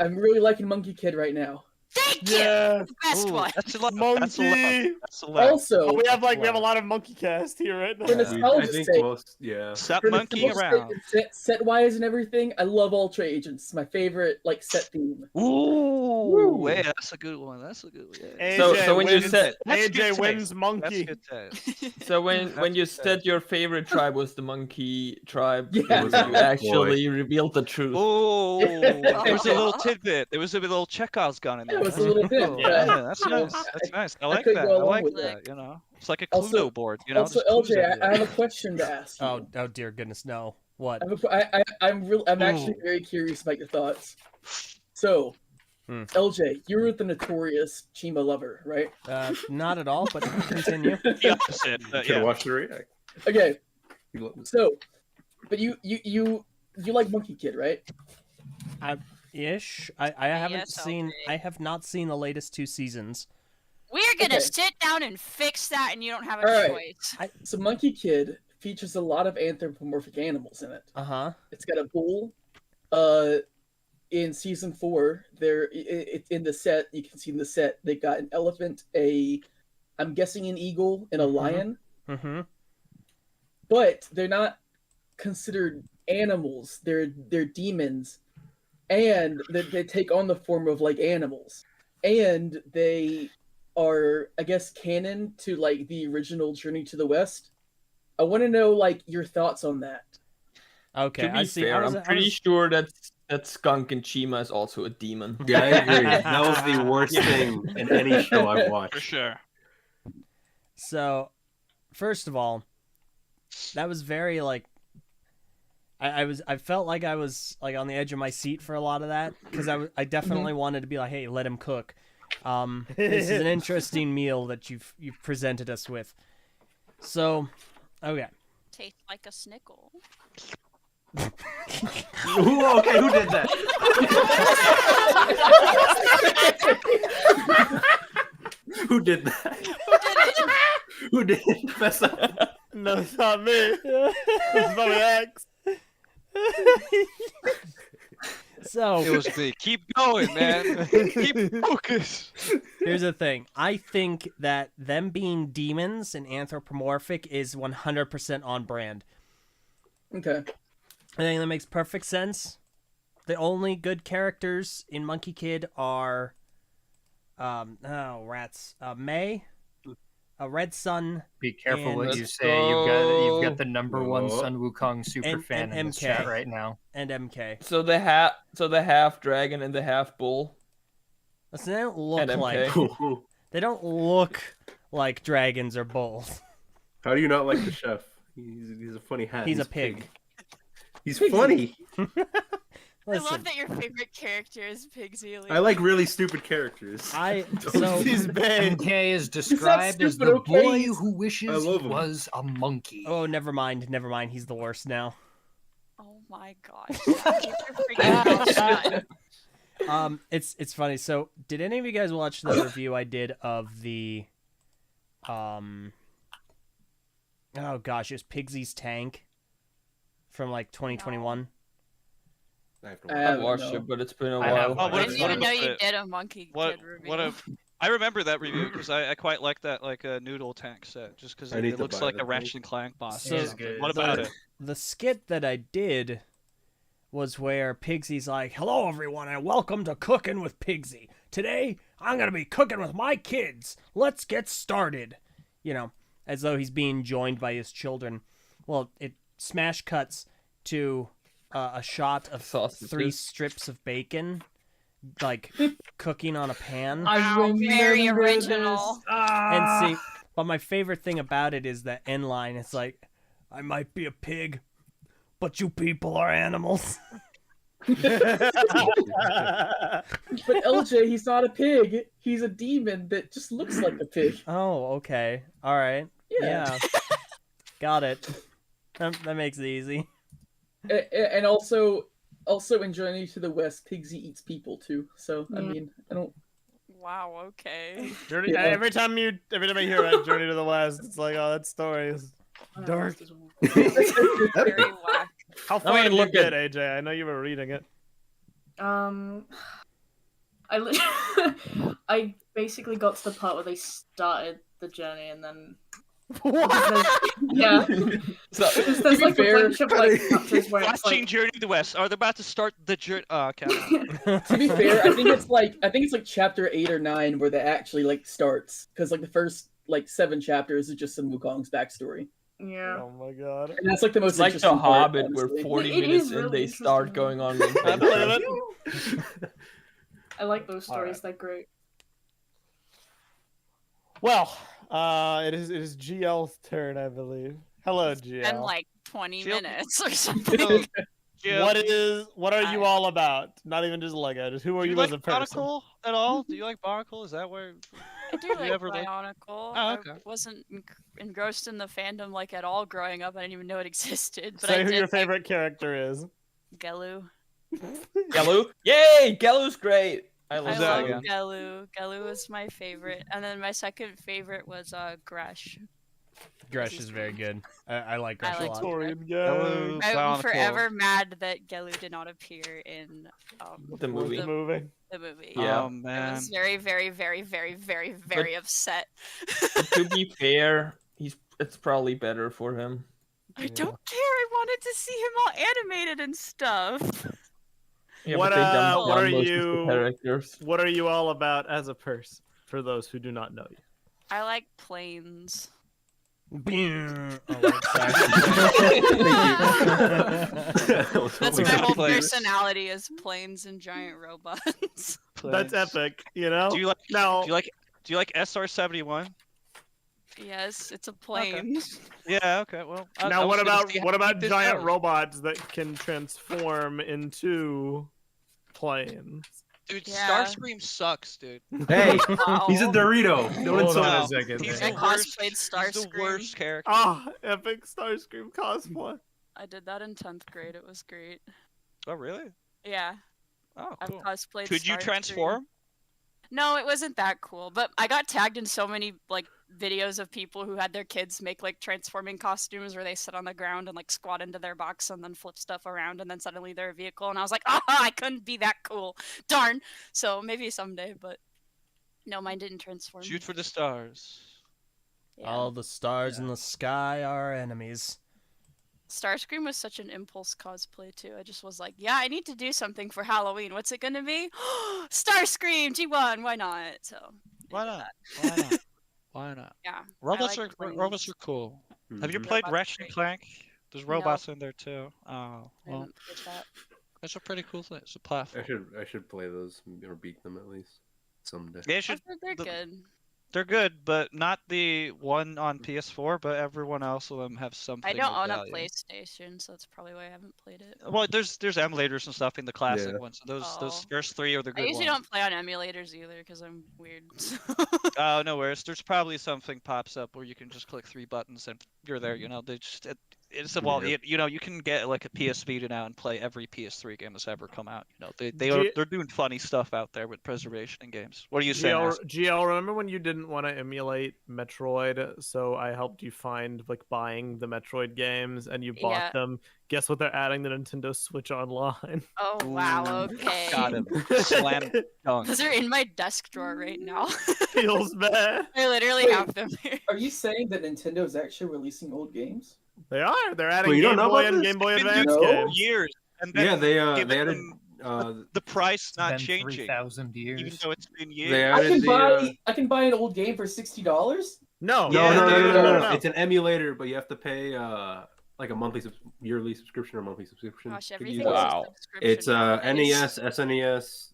I'm really liking Monkey Kid right now. Thank you. Yeah. The best Ooh, one. that's a lot. Monkey. That's allowed. That's allowed. Also, Oh, we have a lot of monkey cast here right now. For I nostalgia's think sake. most, yeah. Stop for monkeying nostalgia's around. sake, set wise and everything, I love Ultra Agents. My favorite set theme. Ooh, yeah, that's a good one. That's a good one. Yeah. So when you wins- said That's AJ good wins taste. monkey. That's good taste. so when That's you good said your favorite tribe was the monkey tribe, Yeah. you actually revealed the truth. Oh, there was a little tidbit. There was a little Chekhov's gun in there. It was a little bit. Cool. Yeah. Yeah, that's nice. That's nice. I like could that. go I along like with that. You know, it's like a Also- Cluedo board. You know, Also, just clues LJ, I everywhere. have a question to ask you. Oh dear goodness, no. What? I'm actually Ooh. very curious about your thoughts. So, LJ, you're the notorious Chima lover, right? Not at all, but continue. The opposite. Should Yeah. have watched the react. Okay, You- so, but you like Monkey Kid, right? Ish. I haven't Yes, seen. LJ. I have not seen the latest 2 seasons. We're gonna Okay. sit down and fix that, and you don't have a All right. choice. So, Monkey Kid features a lot of anthropomorphic animals in it. Uh-huh. It's got a bull. In season 4, it's in the set. You can see in the set they got an elephant, I'm guessing an eagle, and a lion. Mm-hmm. But they're not considered animals. They're demons, and they take on the form of animals, and they are, I guess, canon to the original Journey to the West. I want to know your thoughts on that. Okay, To be I see. fair, I was, I'm I pretty was- sure that Skunk and Chima is also a demon. Yeah, I agree. That was the worst thing in any show I've For watched. sure. So, first of all, that was very I felt like I was on the edge of my seat for a lot of that because I definitely wanted to be like, hey, let him cook. This is an interesting meal that you've presented us with. So, okay. Tastes like a snickle. Okay, who did that? Who did that? Who did it? Who did it? Mess up? No, it's not me. It's probably X. So It was me. Keep going, man. Keep focus. here's the thing. I think that them being demons and anthropomorphic is 100% on brand. Okay. I think that makes perfect sense. The only good characters in Monkey Kid are, May, Red Sun, Be careful And what let's you say. You've got the go. number one Oh. Sun Wukong super And fan in this MK. chat right now. and MK. So the half dragon and the half bull Listen, they don't look and like MK. they don't look like dragons or bulls. How do you not like the chef? He's a funny hat. He's a pig. He's funny. I Listen, love that your favorite character is Pigsy. I like really stupid characters. He's big. MK is described as stupid, the okay? boy who I wishes he love him. was a monkey. Oh, never mind. He's the worst now. Oh my gosh. Keep your freaking mouth shut. It's funny. So, did any of you guys watch the review I did of the oh gosh, it was Pigsy's Tank from like 2021? I have to I watch I've don't watched know. it, but it's been a I have while. Oh, I what didn't if- even know you what- did a Monkey What? Kid review. What if? I remember that review because I quite like that noodle tank set just because I need it to looks buy like a that Ratchet thing. and Clank boss. It or is something. good. What about it? The skit that I did was where Pigsy's like, "Hello everyone and welcome to Cooking with Pigsy. Today I'm going to be cooking with my kids. Let's get started." You know, as though he's being joined by his children. Well, it smash cuts to a shot of Sausages. 3 strips of bacon like cooking on a pan. Wow, very remember original. this. And see, but my favorite thing about it is the end line. It's like, "I might be a pig, but you people are animals." But LJ, he's not a pig. He's a demon that just looks like a pig. Oh, okay. All right. Yeah. Yeah. Got it. That makes it easy. And also in Journey to the West, Pigsy eats people too. So I Yeah. mean, I don't. Wow, okay. Journey, Yeah. every time I hear about Journey to the West, it's like, oh, that story is dark. Very whack. How far mean, did you look get, at- AJ? I know you were reading it. I basically got to the part where they started the journey, and then What? yeah, So, because To there's be like fair, a bunch of like chapters where it's Watching like Journey to the West. Are they about to start the journey? Oh, okay. To be fair, I think it's like chapter 8 or 9 where that actually like starts, because like the first like 7 chapters is just Sun Wukong's backstory, yeah. Oh my god. and that's like the most it's like interesting The part, Hobbit, where honestly. 40 It minutes is in really they start interesting. going on. an I believe adventure. it. I like those All stories. right. They're great. Well, it is GL's turn, I believe. Hello, Been GL. like 20 Jill- minutes or something. What are you all about? Not even just Lego. Just who are Do you you as like a person? Barnacle at all? Do you like Barnacle? Is that where? I do you like ever like- Bionicle. Oh, okay. I wasn't engrossed in the fandom like at all growing up. I didn't even know it existed. But Say I who did your like favorite character is. Gelu. Gelu? Yay! Gelu's great! I I love that love Gelu. again? Gelu. Gelu was my favorite, and then my second favorite was Gresh. Gresh is very good. I like I Gresh like a lot. Torian Hello, guy. I'm Bionicle. forever mad that Gelu did not appear in The movie. The movie. the movie. Yeah. Oh I man. was very, very, very, very, very, very upset. But to be fair, it's probably better for him. I don't care. I wanted to see him all animated and stuff. Yeah, What, but they dumbed what down are most of the you- characters. What are you all about as a person? For those who do not know you. I like planes. Oh, sorry. That's We my got whole planes. personality is planes and giant robots. That's epic, you know? Do you like? Now, Do you like SR-71? Yes, it's a plane. Yeah. Okay. Well. now what about this giant out. robots that can transform into planes? Dude, Yeah. Starscream sucks, dude. Hey, Wow. he's a Dorito. Don't Hold insult on him. a second. He's I the there. worst. cosplayed He's the Starscream. worst character. Ah, epic Starscream cosplay. I did that in 10th grade. It was great. Oh really? Yeah, Oh I've cool. cosplayed Could you Starscream. transform? No, it wasn't that cool. But I got tagged in so many like videos of people who had their kids make like transforming costumes where they sit on the ground and like squat into their box and then flip stuff around and then suddenly they're a vehicle. And I was like, I couldn't be that cool. Darn. So maybe someday, but no, mine didn't transform. Shoot for the stars. Yeah. All the stars in the sky are our enemies. Starscream was such an impulse cosplay too. I just was like, yeah, I need to do something for Halloween. What's it gonna be? Starscream G1. Why not? So Why not? Why not? Why not? yeah. Robots like are planes. cool. Have you Mhm. played Robots are Ratchet and great. Clank? There's robots in there too. Oh, I well, haven't played that. that's a pretty cool thing. It's a platform. I should play those or beat them at least someday. They I've should. heard they're the- good. They're good, but not the one on PS4. But everyone else of them have something. I don't of own a value. PlayStation, so that's probably why I haven't played it. Well, there's emulators and stuff in the classic Yeah. ones. So those Oh. first three are the I good usually ones. don't play on emulators either because I'm weird. Oh, no worries. There's probably something pops up where you can just click 3 buttons and you're there. You know, they just it's a well, Yeah. you know, you can get like a PS Vita now and play every PS3 game that's ever come out. You know, they're doing funny stuff out there with preservation in games. What are you saying? GL, remember when you didn't want to emulate Metroid, so I helped you find like buying the Metroid games and you bought Yeah. them? Guess what they're adding the Nintendo Switch Online? Oh wow, Ooh, okay. Got him. Slam dunk. Those are in my desk drawer right now. Feels bad. I literally Wait. have them here. Are you saying that Nintendo's actually releasing old games? They are. They're adding Wait, you don't Game know Boy about and this? Game Boy Been doing Advance No. it for games. years, and then Yeah, they given added them the price not Been changing, 3,000 years. even though it's been years. they I added can the buy I can buy an old game for $60. No, no, Yeah, no, no, they- no, no, no, no. It's an emulator, but you have to pay like a monthly yearly subscription or monthly subscription. Gosh, to everything use is it. a Wow. subscription It's nowadays. NES, SNES,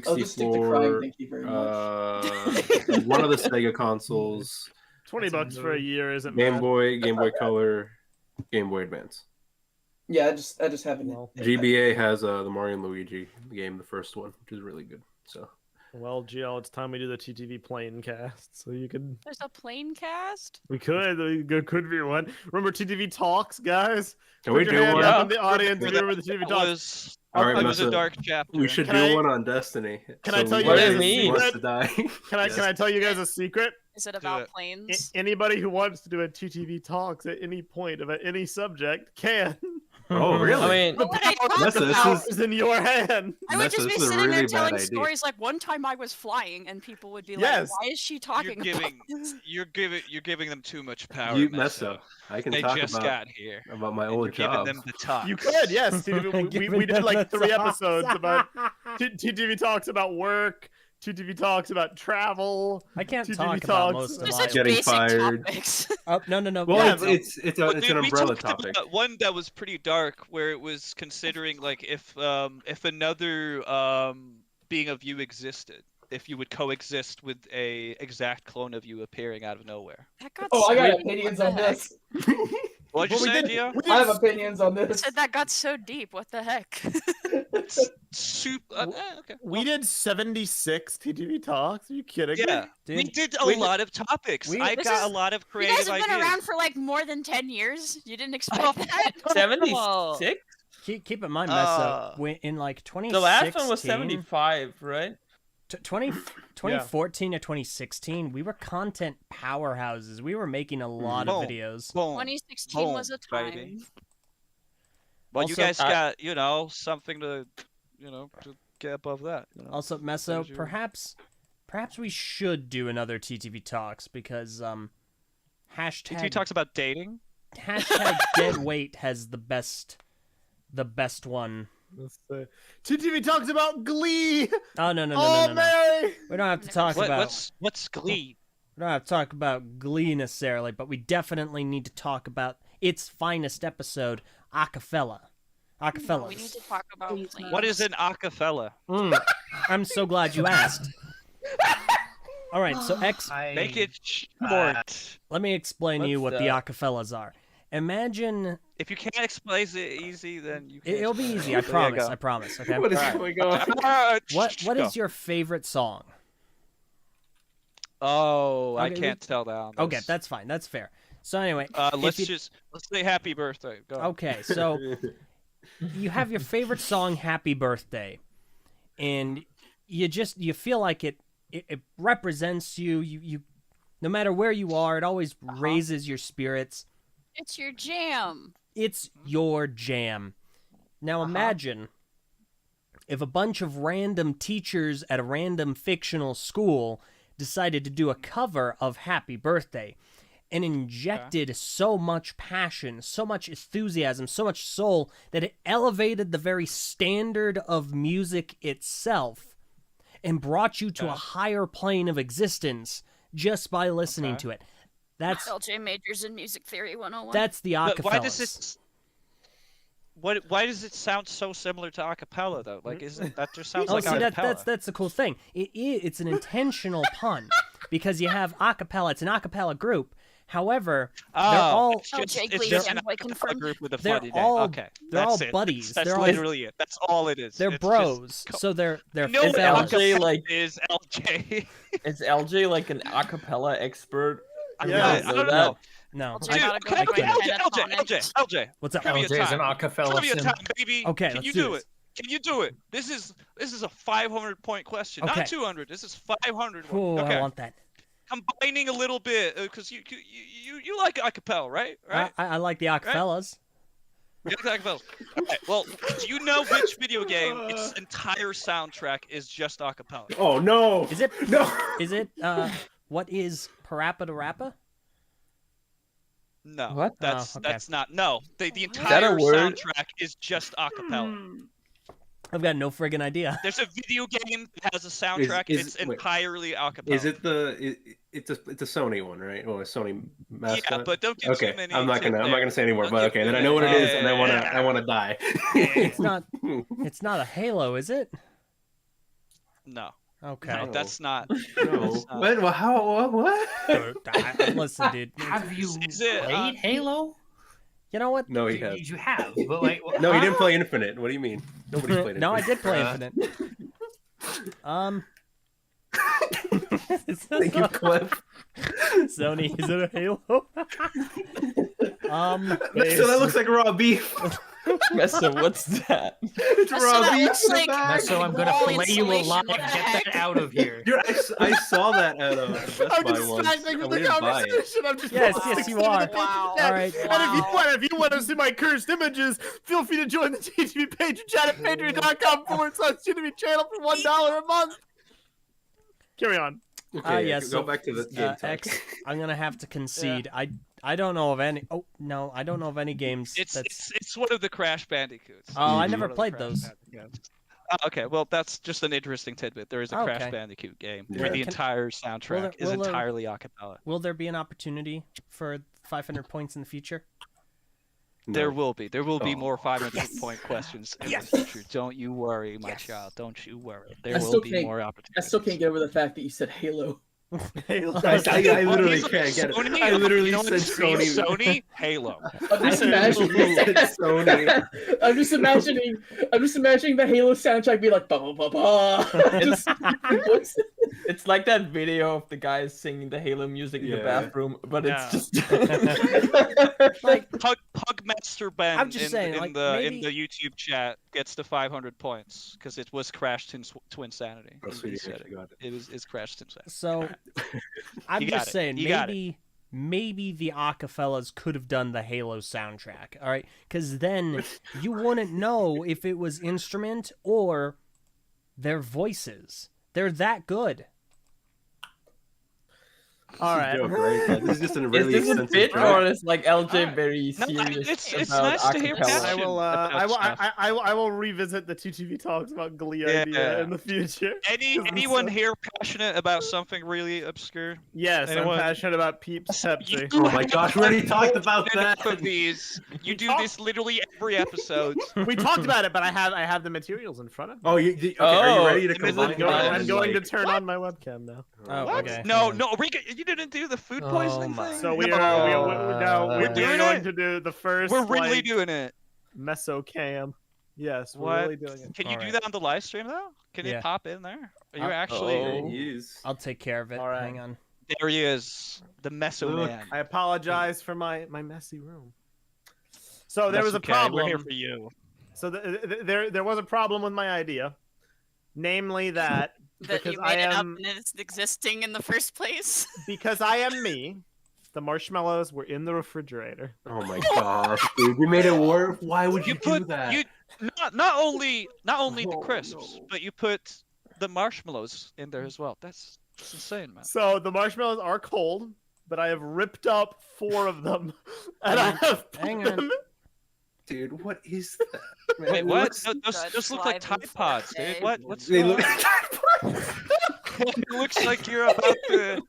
I'll just stick to crying, 64, thank you very much. one of the Sega consoles, $20 for a year isn't Game bad. Boy, Game Boy Color, Game Boy Advance. Yeah, I just have an Well, GBA has the Mario and Luigi game, the first one, which is really good. So Well, GL, it's time we do the TTV plane cast. So you could, There's a plane cast? we could, there could be one. Remember TTV Talks, guys? can we Put your do hand one? up in the audience Remember if you remember the TTV That Talks. was, All right, it was a Meso, dark chapter. we should Can do I- one on Destiny. Can I tell you What guys do a you mean? Wants secret? to die. Can I Yes. can I tell you guys a secret? Is it Do about it. planes? Anybody who wants to do a TTV Talks at any point about any subject can. Oh, really? I mean, What would I talk Meso, this about? is- Is in your hand. I would Meso, just be this is a sitting there really bad telling idea. stories like one time I was flying and people would be Yes. like, why is she You're talking giving, about this? you're giving them too much power. You Meso. Meso. I can They talk just about got here. my And old you're giving job. them the talk. You could, yes. TTV, we did like 3 episodes about TTV Talks about work, TTV Talks about travel. I can't TTV talk about Talks. most of They're my. such Getting basic fired. topics. Oh no! Well, Yeah, it's But it's dude, an we umbrella talked topic. about one that was pretty dark, where it was considering like if another being of you existed, if you would coexist with a exact clone of you appearing out of nowhere. That got Oh, I got so opinions what on the heck? this. What'd Well, you we say, did- Gio? we did I have opinions on I this. said that got so deep. What the heck? Super. Okay. We did 76 TTV Talks. Are you kidding Yeah, me? we Dude, did a we did- lot of topics. we- I This got is- a lot of You creative guys have been ideas. around for like more than 10 years. You didn't expect Oh, that. 76? Keep in mind, Meso, Uh, in like 2016, The last one was 75, right? 2014 to 2016, we were content powerhouses. We were making a lot of Boom. videos. Boom. 2016 was a Boom, time. baby. Well, you Also, guys I- got, something to get above that. Also, Meso, There's your- perhaps we should do another TTV Talks because TTV hashtag talks about dating. hashtag dead weight has the best one. Let's see. TTV Talks about Glee. Oh no! All day. We don't have to talk What, about what's Glee? we don't have to talk about Glee necessarily, but we definitely need to talk about its finest episode, Acapella. No, Acapellas. we need to talk about Please, planes. What is an acapella? I'm so glad you asked. All right, so Make it short. let me explain to you what What's the that? acapellas are. Imagine If you can't explain it easy, then you. Can't it'll be explain easy. it. I There you promise. go. I promise. Okay. What is Alright. going on? What Go. is your favorite song? Oh, I Okay, can't tell that. On Okay, this. that's fine. That's fair. So anyway, Let's if you- let's say happy birthday. Go. okay. So you have your favorite song, "Happy Birthday," and you feel like it represents you. You no matter where you are, it always raises your spirits. It's your jam. It's your jam. Now imagine if a bunch of random teachers at a random fictional school decided to do a cover of Happy Birthday and injected so much passion, so much enthusiasm, so much soul that it elevated the very standard of music itself and brought you to a higher plane of existence just by listening to it. That's LJ majors in music theory 101. That's the acapella. Why does it? Why does it sound so similar to acapella though? Like, isn't that just sounds like acapella? That's the cool thing. It's an intentional pun because you have acapella. It's an acapella group. However, they're all it's just an acapella group with a funny name. Okay, they're all that's it. buddies. That's they're literally it. That's all it is. They're It's bros. just... So they're No, Is LJ like is LJ? is LJ like an acapella expert? Yeah, I don't know. No. LJ gotta go Okay, find LJ. What's up? Trivia LJ is an time. acapella Trivia sim. time, baby. Okay, Can let's you do do this. it? Can you do it? This is a 500-point question, Okay. not 200. This is 500. Ooh, Okay. I want that. Combining a little bit because you like acapella, right? Right? I like the acapellas. You like acapella. Okay. Well, do you know which video game its entire soundtrack is just acapella? Oh no! Is it? No. Is it? What is Parappa the Rappa? No. What? That's Oh, okay. that's not. No. The that a entire word? soundtrack is just acapella. I've got no friggin' idea. There's a video game that has a soundtrack. It's wait. entirely acapella. Is it it's a Sony one, right? Oh, a Sony mascot. Yeah, but don't give okay. too many. I'm not tips gonna there. say anymore. Don't But give okay, too then I many. know what it is, and I Yeah. wanna die. It's not. It's not a Halo, is it? No. Okay. No, that's not. No. That's not- What? Well, how? What? Listen, dude. Have you Is it, played Halo? You know what? No, he has. You have, but like, No, he didn't play Infinite. What do you mean? Nobody's played Infinite. No, I did play Infinite. Thank you, Cliff. Sony, is it a Halo? So that looks like raw beef. Meso, what's that? It's So raw that beef. looks in the like- bag. So I'm gonna Wall fillet you insulation, alive. what the Get heck? that out of here. Dude, I saw that at Best I'm Buy once. distracting and with we the didn't buy it. conversation. I'm just Yes, posting yes, you to the are. page Wow. chat. All right. And if you want to see my cursed images, feel free to join the TTV page and chat at patreon.com/TTV channel for $1 a month. Carry on. Okay, yes. go back to the game talk. X. I'm gonna have to concede. I don't know of any. Oh no, I don't know of any games. It's one of the Crash Bandicoots. Oh, I It's never one of the played Crash those. Bandicoots. Oh, okay, well that's just an interesting tidbit. There is a Crash Okay. Bandicoot game Yeah. where the Can- entire soundtrack is will there- entirely acapella. Will there be an opportunity for 500 points in the future? There No. will be. There will be Oh. more 500-point questions in Yes. the future. Don't you worry, my Yes. child. Don't you worry. I There still will be can't- more I opportunities. still can't get over the fact that you said Halo. I literally Well, can't get it. Sony, I literally you know said what screams Sony. Sony, Halo. I'm just imagining. Sony. I'm just imagining the Halo soundtrack be like ba ba ba ba. Just voices. It's like that video of the guys singing the Halo music in the Yeah. bathroom, but Yeah. it's just Like, Pugmaster Ben I'm just saying, in like, the maybe- in the YouTube chat gets the 500 points because it was Crash Twin Sanity. Oh, and sweet, he you said actually it. got it. It is Crash Twin Sanity. so I'm You got just it. saying, You got maybe the Acafellas could have done the Halo soundtrack. All right, because then you wouldn't know if it was instrument or their voices. They're that good. All right. Joke, right? This is just a really is this a expensive bit joke. or is like LJ Alright. very No, serious it's about nice to hear acapella? passion. I will revisit the TTV talks about Glee Yeah. idea in the future. Anyone here passionate about something really obscure? Yes, Anyone? I'm passionate about Peeps Pepsi. Oh my gosh, we already talked about Enough that. of these. You do talked- this literally every episode. We talked about it, but I have the materials in front of me. Oh, okay, are you ready to I'm in combine the- them I'm and, going to like- turn on my webcam now. Oh, What? okay. No, you didn't do the food Oh poisoning my- thing. So we No. are We're doing going it? to do the first. We're really like, doing it. Meso cam. Yes, we're What? really doing it. Can you do Alright. that on the live stream though? Can Yeah. you pop in there? Are you Uh-oh. actually? Oh. Yes. I'll take care of it. All right. Hang on. There he is, the Meso Look, man. I apologize for my messy room. So there That's was a okay, problem. We're here for you. So there was a problem with my idea, namely that that Because you I made it up am- and it's existing in the first place. Because I am me. The marshmallows were in the refrigerator. Oh my gosh, dude! You made it work. Why would you, do that? You not only the Oh, crisps, no. but you put the marshmallows in there as well. That's insane, man. So the marshmallows are cold, but I have ripped up 4 of them, and I have put Hang on. them. Dude, what is that? Man, Wait, it what? looks- Those look like Slimy Tide Pods, dude. birthday. What's They going look. on? It looks like you're about to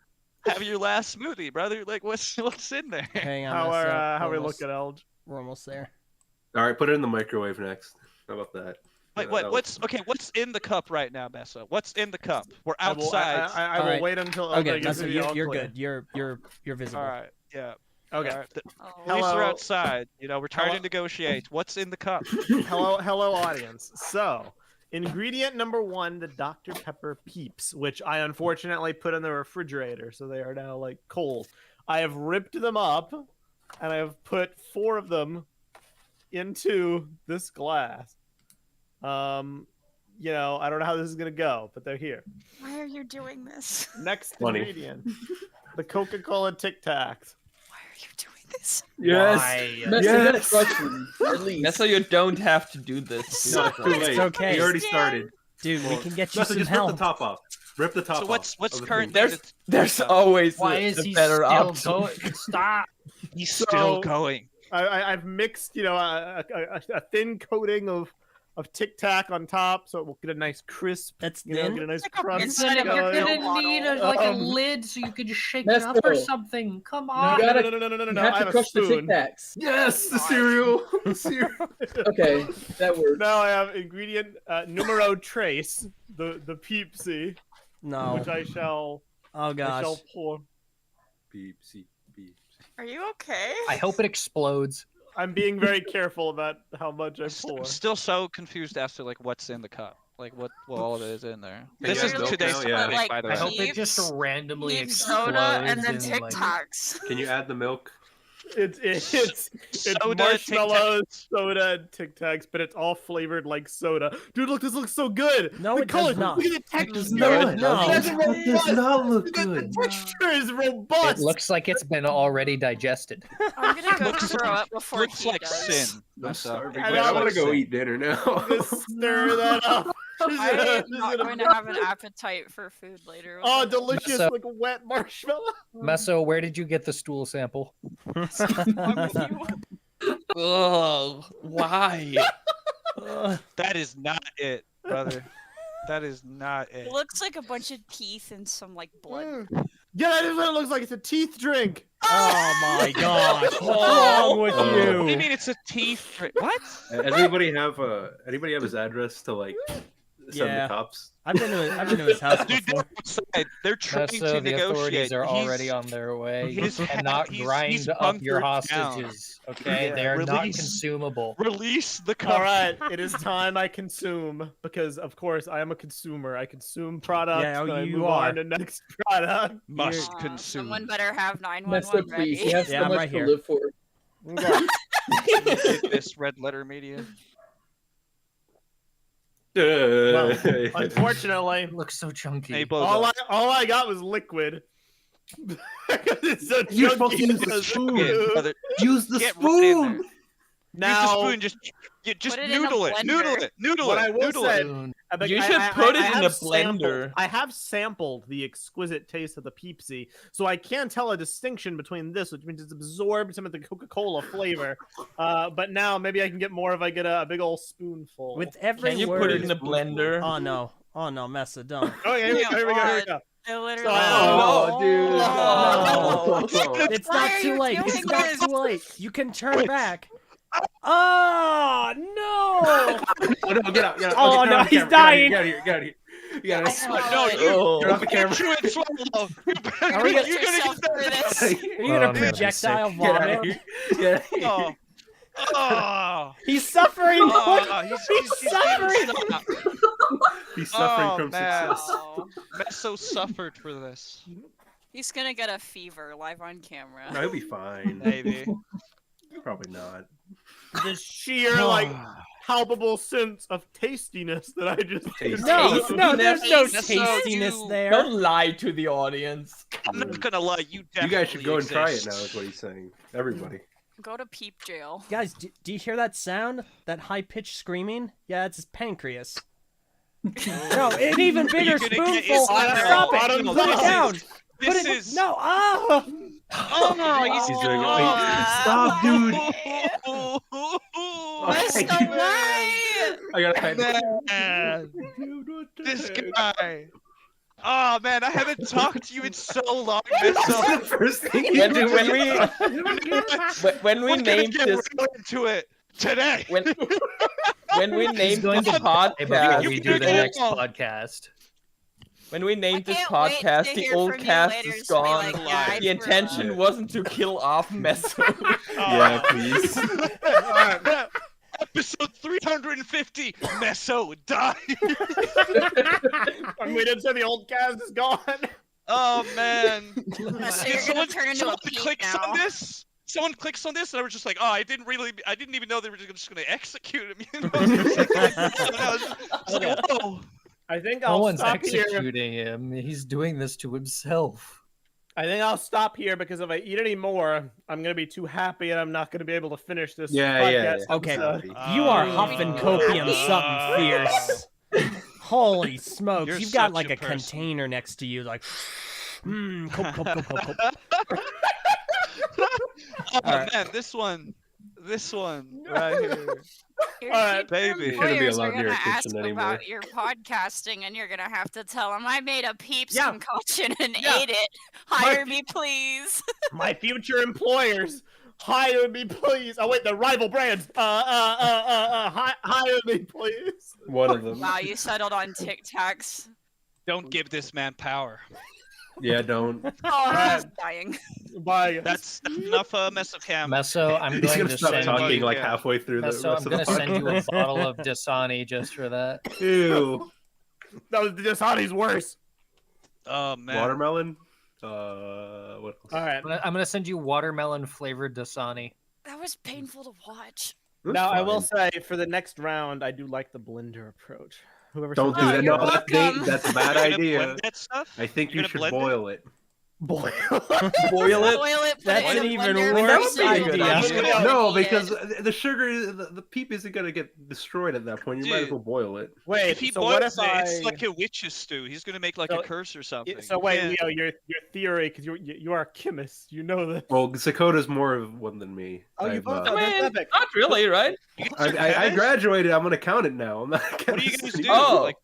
have your last smoothie, brother. Like, what's in there? Hang on. How Meso, are how we're we almost- looking, Elj? We're almost there. All right, put it in the microwave next. How about that? Wait, Yeah, what? that What's in the cup right now, Meso? What's in the cup? We're I will- outside. I will Alright. wait until Okay, Eljay gives Meso, me the all you're clear. good. You're visible. All right, yeah. Okay. All right. The Oh. police are Hello. outside. You know, we're trying Hello. to negotiate. What's in the cup? Hello, audience. So, ingredient number 1, the Dr. Pepper Peeps, which I unfortunately put in the refrigerator, so they are now like cold. I have ripped them up, and I have put 4 of them into this glass. You know, I don't know how this is gonna go, but they're here. Why are you doing this? Next Funny. ingredient, the Coca-Cola Tic Tacs. Why are you doing this? Yes. Meso, you gotta crush them, at least. That's how you don't have to do this. No, it's too late. It's okay. We already Stan. started. Dude, we can get you Meso, some just help. rip the top off. Rip the top So off. what's of the current? thing. There's always Why the, is the he better still option. going? Stop. He's So- still going. I've mixed, you know, a thin coating of Tic Tac on top, so it will get a nice crisp. That's You know, thin. get a nice Like a crust. inside Then of a you're going. gonna need a, like a lid so you can just shake it up or Meso. something. Come No, on. You gotta- no, no, no, no, no, You no. have I to have a crush the Tic spoon. Tacs. Yes, the cereal. The cereal. Okay, that works. Now I have ingredient numero trace, the Peepsy, No. which I shall Oh gosh. pour. Beepsy, beepsy. Are you okay? I hope it explodes. I'm being very careful about how much I pour. I'm still so confused as to like what's in the cup. Like what all of it is in there. Can This you is add milk today's now? Yeah. topic, Like, by the I way. hope it just Peeps, randomly Need explodes. soda and then like- Tic Tacs. Can you add the milk? It's Soda, marshmallows, soda, and Tic Tacs, but it's all flavored like soda. Dude, look, this looks so good. No, the it does color, not. Look at the texture. does not. No, No. That does not look The good. texture is It robust. looks like it's been already digested. I'm gonna go Looks throw like- up before Looks he like does. sin. I'm That's, starving. I Wait, I know. want to go eat dinner now. Just stir that up. I am Just not gonna- going to have an appetite for food later. Oh, with this. delicious, So- like a wet marshmallow. Meso, where did you get the stool sample? What's wrong with you? Oh, why? that is not it, brother. That is not it. It looks like a bunch of teeth and some like blood. Yeah, that is what it looks like. It's a teeth drink. Oh my gosh. What's wrong with Oh. What do you you? mean it's a teeth drink? What? Anybody have his address to like send Yeah. the cops? I've been to his house Dude, they're before. outside. They're trying to Meso, the authorities negotiate. are He's- already on their way. You he's- cannot he's grind up your bunkered down. hostages. Okay, Yeah, they are not release- consumable. Release the cup. All right, it is time I consume because, of course, I am a consumer. I consume products. Yeah, and I you move are. on to next product. Must Aw, consume. Someone better have Meso, 911 please. You ready. have Yeah, so I'm much right to here. live for. Okay. Get this red letter media. Well, unfortunately, It looks so chunky. Hey, blows all up. I got was liquid. It's so You're supposed to chunky, use the it's spoon. so- Brother, Use the get right in there. spoon. Use the Now, spoon. Just Put it in a noodle it. Noodle blender. it. Noodle What it. I will Noodle say- it. You should put it in have a sampled- blender. I have sampled the exquisite taste of the Peepsy, so I can tell a distinction between this, which means it's absorbed some of the Coca-Cola flavor. But now maybe I can get more if I get a big old spoonful. With every Can you word. put it in a blender? Oh no. Oh no, Mesa, don't. Oh, yeah, here we go. Here we go. Here we go. It literally. Oh, dude. No. It's Why not are too you late. It's doing not this? too late. You can turn back. Oh no! Oh no, get out, get out. Oh, Okay, no, get out, he's get dying. out of here, get out of here, get out of here. Oh, No, you. Oh. Turn off the camera. Chew it, swallow. Are we You're gonna- gonna yourself get through this. Are you gonna Oh, man, I'm projectile sick. Get out of vomit? here. Get out of here. Oh. Oh. He's suffering. Oh, He's suffering. Stop. He's suffering Oh, from man. success. Oh, Meso suffered for this. he's gonna get a fever live on camera. No, he'll be fine. Maybe. Probably not. The sheer like palpable sense of tastiness that I just No, there's no That's so tastiness you- there. Don't lie to the audience. I'm not gonna lie, you You definitely guys should go and try it exist. now. Is what he's saying. Everybody. Go to peep jail. Guys, do you hear that sound? That high-pitched screaming? Yeah, it's his pancreas. No, an even bigger You're gonna get spoonful. his- Stop it! Bottoms Put it up. down. This Put it is no. Oh, he's doing it. Oh, Stop, dude. That's Okay. so right. I gotta hide. Man, this guy. Oh man, I haven't talked to you in so long. That's Meso. the first thing you When, do. when we when we We're gonna named get this right into it today. when we He's named going this to die before podcast, we do the next podcast. when we named this can't wait podcast, to the hear old from you cast later is to be gone. like, yeah, I The intention forgot. wasn't to kill off Meso. Yeah, please. Episode 350. Meso died. And we didn't say the old cast is gone. Oh man. So you're gonna Someone- turn into someone a peep clicks now. on this. Someone clicks on this, and I was just like, "Oh, I didn't even know they were just gonna execute him." You know? I was like, "Whoa!" I think No I'll one's stop here. executing him. He's doing this to himself. I think I'll stop here because if I eat any more, I'm gonna be too happy and I'm not gonna be able to finish this podcast. Okay. episode. You are Oh. huffing copium something fierce. Holy smokes! You're You've got such like a a person. container next to you, like. Cope. Oh Alright. man, this one right here, Your Alright, future baby. Shouldn't be employers allowed are near a gonna ask kitchen anymore. about your podcasting, and you're gonna have to tell them I made a peeps Yeah. concoction and Yeah. ate it. Hire me, please. My future employers, hire me, please. Oh wait, the rival brands. Hire me, please. One of them. Wow, you settled on Tic Tacs. Don't give this man power. Yeah, don't. Oh, I'm dying. Bye. That's enough Mesocam. Meso, I'm He's going gonna to stop send talking you. like halfway through the Meso, rest I'm of the going to send you a podcast. bottle of Dasani just for that. Ew. That was Dasani's worse. Oh man. Watermelon. What else? All right. I'm going to send you watermelon flavored Dasani. That was painful to watch. That's Now I will fine. say for the next round, I do like the blender approach. Whoever Don't do Oh, that. you're No, welcome. that's a bad You're gonna idea. blend that stuff? I think You're you gonna should blend it? boil it. boy. Boil it. Boil it, put That's it in an a even blender, worse freeze it, idea. and then you No, eat because it. the sugar, the peep isn't gonna get destroyed at that point. You might as Dude. well boil it. Wait. If he so boils what if it, I? it's like a witch's stew. He's gonna make like So- a curse or something. So You wait, can't- Leo, your theory, because you are a chemist, you know this. Well, Sokoda's more of one than me. Oh, you I've, both uh, are. I mean, That's epic. not really, right? You guys are I chemists? graduated. I'm gonna count it now. I'm not a What do you chemist guys do? anymore. Oh. Like,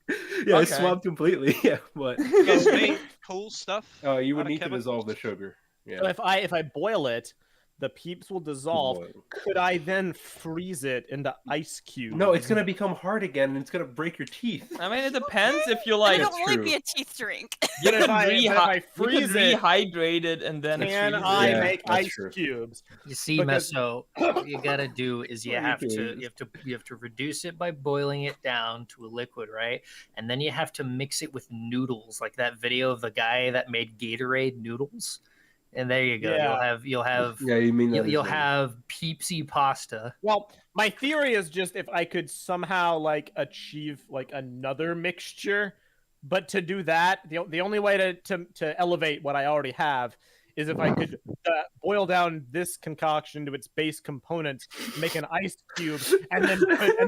Yeah, I Okay. swapped completely. Yeah, but you guys make cool stuff? you would out of need to dissolve the chemicals? sugar. Yeah. So if I boil it, the peeps will dissolve. Boil. Could I then freeze it into ice cubes? No, it's gonna become hard again, and it's gonna break your teeth. I mean, it depends if you It'll like. only true. be a teeth drink. You But could, if I freeze it, rehydrate it and then can freeze I it. Yeah, make that's ice true. cubes? You see, Because- Meso, what you gotta do is you What are you have to doing? you have to reduce it by boiling it down to a liquid, right? And then you have to mix it with noodles, like that video of the guy that made Gatorade noodles. And there you go. Yeah. You'll have Yeah, you mean that? you'll have peepsy pasta. Well, my theory is just if I could somehow like achieve like another mixture, but to do that, the only way to elevate what I already have is if I could boil down this concoction to its base components, make an ice cube, and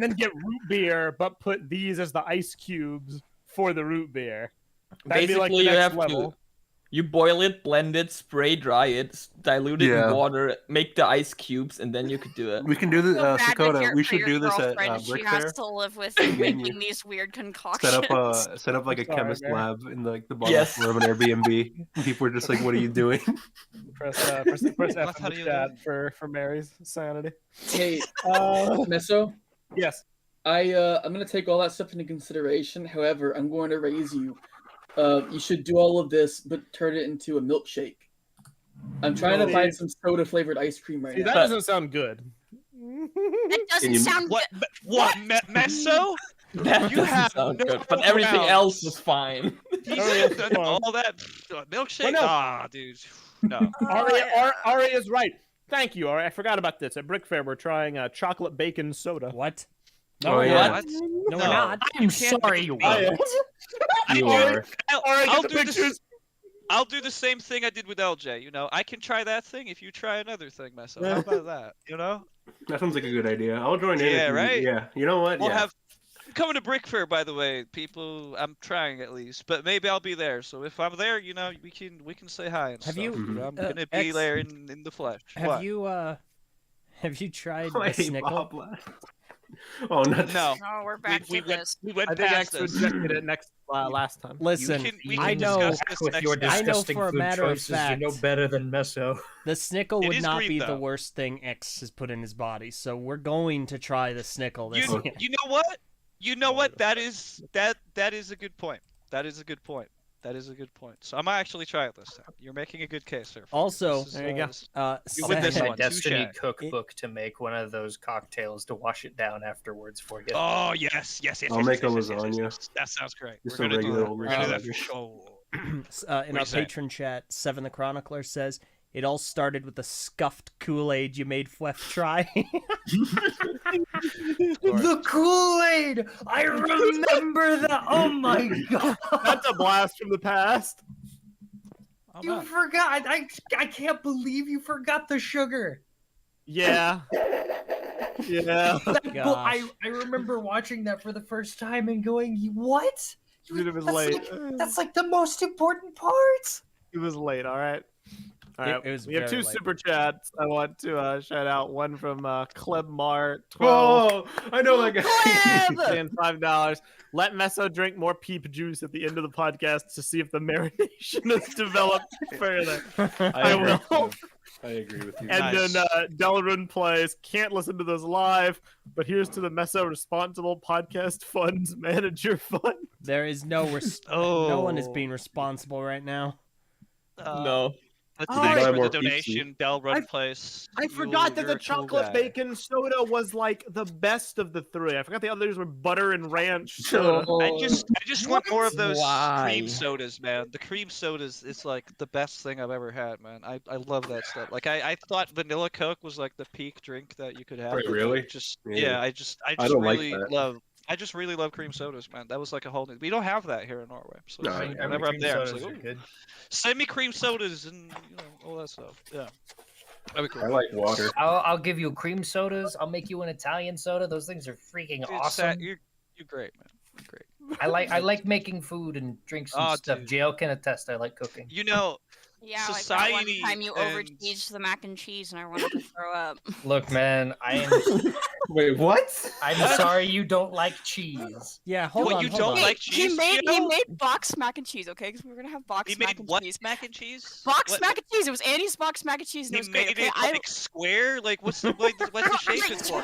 then get root beer, but put these as the ice cubes for the root beer. That'd be like the Basically, you next have level. to. You boil it, blend it, spray dry it, dilute it Yeah. in water, make the ice cubes, and then you could do it. We can do this, Feel bad Sokoda. We for should your do this at girlfriend. She Brick has Fair. to live with and making you these weird concoctions. Set up like a Sorry, chemist man. lab in like the bottom Yes. floor of an Airbnb. And people are just like, "What are you doing?" Press F in How the do you chat do for Mary's sanity. Hey, Uh, Meso, yes. I'm gonna take all that stuff into consideration. However, I'm going to raise you. You should do all of this, but turn it into a milkshake. I'm trying to Really? find some soda flavored ice cream right See, now. that doesn't sound good. It doesn't you- sound What? Meso? That You doesn't have sound no good, but everything grounds. else was fine. He's Oh, done yeah. all that milkshake? Well, no. Ah, dude. No. Ari is right. Thank you, Ari. I forgot about this. At Brick Fair, we're trying chocolate bacon soda. What? No, Oh, we're yeah. not. No, we're No. not. I'm sorry you I were. am. You Alright, are. Alright, I'll get the do pictures. I'll do the same thing I did with LJ. You know, I can try that thing if you try another thing, Meso. How about that? You know? That sounds like a good idea. I'll join in. Yeah, if you, right? Yeah. You know what? We'll Yeah. have. I'm coming to Brick Fair, by the way, people. I'm trying at least, but maybe I'll be there. So if I'm there, you know, we can say hi and Have stuff. you, know, I'm uh, gonna be X, there in the flesh. Have What? you tried the Hey, snickle? Bob Blast. Oh, not No. No, we're back we to went this. we went I think past X this. rejected it last time. Listen, we I can know discuss this With next your time. I know disgusting for a food matter of choices, you know fact- better than Meso. the snickle It would is not green, be the though. worst thing X has put in his body, so we're going to try the snickle this You, year. you know what? You know what? That is a good point. That is a good point. That is a good point. So I might actually try it this time. You're making a good case there. Also, This is, there you go. this- You with this my one, Destiny touche. cookbook to make one of those cocktails to wash it down afterwards for you. Oh yes. I'll make a lasagna. That sounds great. Just We're a gonna do regular that. old We're gonna do that lasagna. for sure. in What our you say? patron chat, Seven the Chronicler says it all started with the scuffed Kool-Aid you made Flef try. The Kool-Aid! I remember that! Oh my god! That's a blast from the past. Oh, You man. forgot! I can't believe you forgot the sugar! Yeah. Yeah. Well, I remember watching that for the first time and going, what? Dude, it was That's late. That's like the most important part! It was late, all right. All right. It was we have very two late. super chats. I want to shout out one from Klebmar12. Oh, I know that guy. Saying $5. Let Meso drink more peep juice at the end of the podcast to see if the marination has developed further. I will. I agree with you. And Nice. then Delrun plays, can't listen to this live, but here's to the Meso Responsible Podcast Funds Manager Fund. There is no no one is being responsible right now. No. That's Oh, thanks buy for the more pizza. donation, Del Run Place. I forgot that You're the a cool chocolate guy. bacon soda was like the best of the three. I forgot the others were butter and ranch soda. I just want more of those Why? cream sodas, man. The cream sodas is like the best thing I've ever had, man. I love that stuff. Like I thought vanilla Coke was like the peak drink that you could have. Wait, but, like, really? Just Yeah. I just don't like really that. love. I just really love cream sodas, man. That was like a whole new. We don't have that here in Norway. So No, it's like, I mean, whenever I'm there, I'm just like, are "Ooh, good. send me cream sodas and all that stuff. Yeah. That'd be I cool. like water. I'll give you cream sodas. I'll make you an Italian soda. Those things are freaking Dude, awesome. You're great, man. You're great. I like making food and drinks and Oh, stuff. dude. JL can attest. I like cooking. You know, Yeah, like that Society one time you and- overcheesed the mac and cheese and I wanted to throw up. Look, man, Wait, what? I'm sorry you don't like cheese. Yeah, hold What, on. you hold don't on. like He cheese, made Gio? box mac and cheese, okay? Because we were gonna have box He mac made and what cheese. mac and cheese? Box What- mac and cheese. It was Annie's box mac and cheese, and He it was great. made Okay, it like square. Like what's the shape it's for?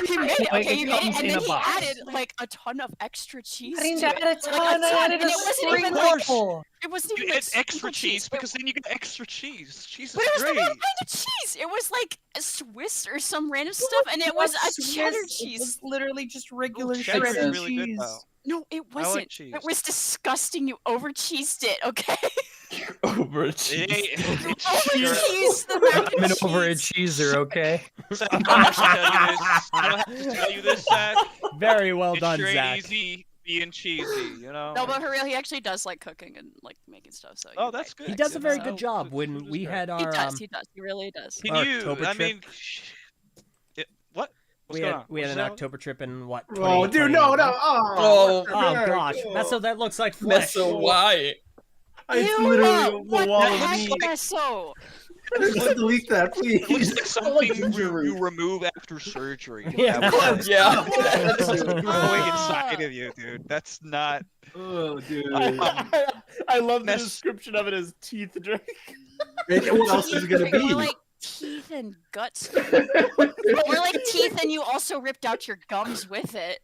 he made it. Like, Okay, it he made comes it, and in then a he box. added like a ton of extra cheese. I didn't to add it. a Like, ton. I added and a it wasn't Of even course. like it wasn't You even add like extra single cheese It because then you get extra cheese. Cheese is But it was great. the wrong kind of cheese. It was like a Swiss or some random stuff, and it was a cheddar cheese. It was literally just regular Ooh, cheddar's shredded really good, cheese. though. No, it I like wasn't. cheese. It was disgusting. You over cheesed it, okay? Over Hey, You it's over sure- cheesed the mac I'm and an over a cheese. cheeser, okay? So, I don't have to tell you this. I don't have to tell you this, Zach. Very well It done, sure ain't Zach. easy being cheesy, you know. No, but for real, he actually does like cooking and like making stuff. So Oh, you're that's right. good. He does a you very know? good job. Food When is we great. had He our does. He does. He really does. Can our you? October I trip. mean, what? What's we going had on? we had What's an that? October trip in what? Oh, dude, no. 2021? Oh, Oh gosh, Meso, that looks like flesh. Meso, why? It's Ew, literally what the wall the of heck, meat. Meso? Let's delete that, It looks please. like I like something ginger root. you remove after surgery. Yeah. That was Yeah. growing Ah. inside of you, dude. That's not. Oh, dude. I love the Mess- description of it as teeth drink. What else is it gonna be? More like teeth and guts. More like teeth, and you also ripped out your gums with it.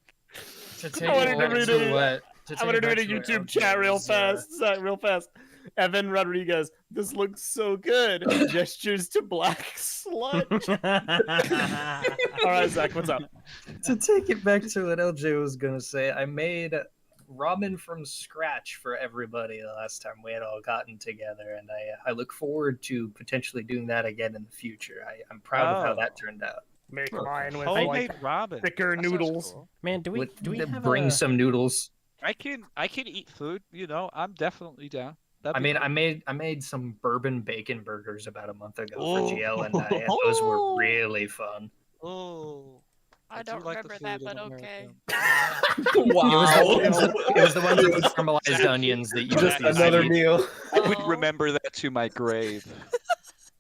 To take I wanted it to back read to it. what? I'm gonna do it in YouTube chat real fast. Real fast. Evan Rodriguez, this looks so good. Gestures to black sludge. All right, Zach, what's up? To take it back to what LJ was gonna say, I made ramen from scratch for everybody the last time we had all gotten together, and I look forward to potentially doing that again in the future. I'm proud of how that turned out. Make mine with Homemade like ramen. thicker That sounds noodles. cool. Man, do we have bring a... some noodles? I can eat food. You know, I'm definitely down. That'd I be mean, cool. I made some bourbon bacon burgers about a month ago Oh. for GL, and those were really fun. Oh. I do don't like the remember that, food in but okay. America. Wow. It was the ones with the caramelized onions that you Just just another eat. meal. I would Oh. remember that to my grave.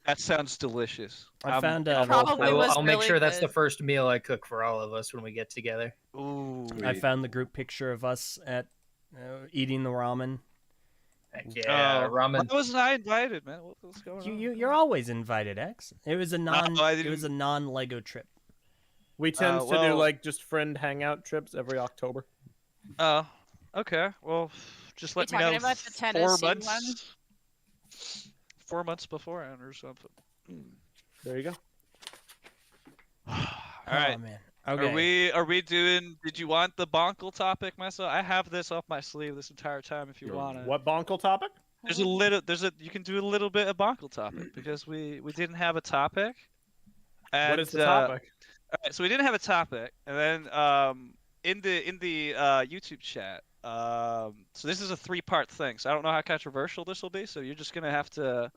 That sounds delicious. I found I'm a... all Probably for it. was I'll make really sure that's the good. first meal I cook for all of us when we get together. Ooh. I found the group picture of us at eating the ramen. Heck yeah, ramen. Why wasn't I invited, man? What's going on? You're always invited, X. It was a I non-Lego trip. We tend to do well- like just friend hangout trips every October. Oh, okay. Well, just let You me know talking about the 4 Tennessee months. one? 4 months beforehand or something. There you go. All right. Oh, man. Okay. Are we doing? Did you want the bonkle topic, Meso? I have this up my sleeve this entire time. If you want it. What bonkle topic? There's a little. You can do a little bit of bonkle topic because we didn't have a topic. And, What is the topic? All right, so we didn't have a topic, and then in the YouTube chat. So this is a 3-part thing. So I don't know how controversial this will be. So you're just gonna have to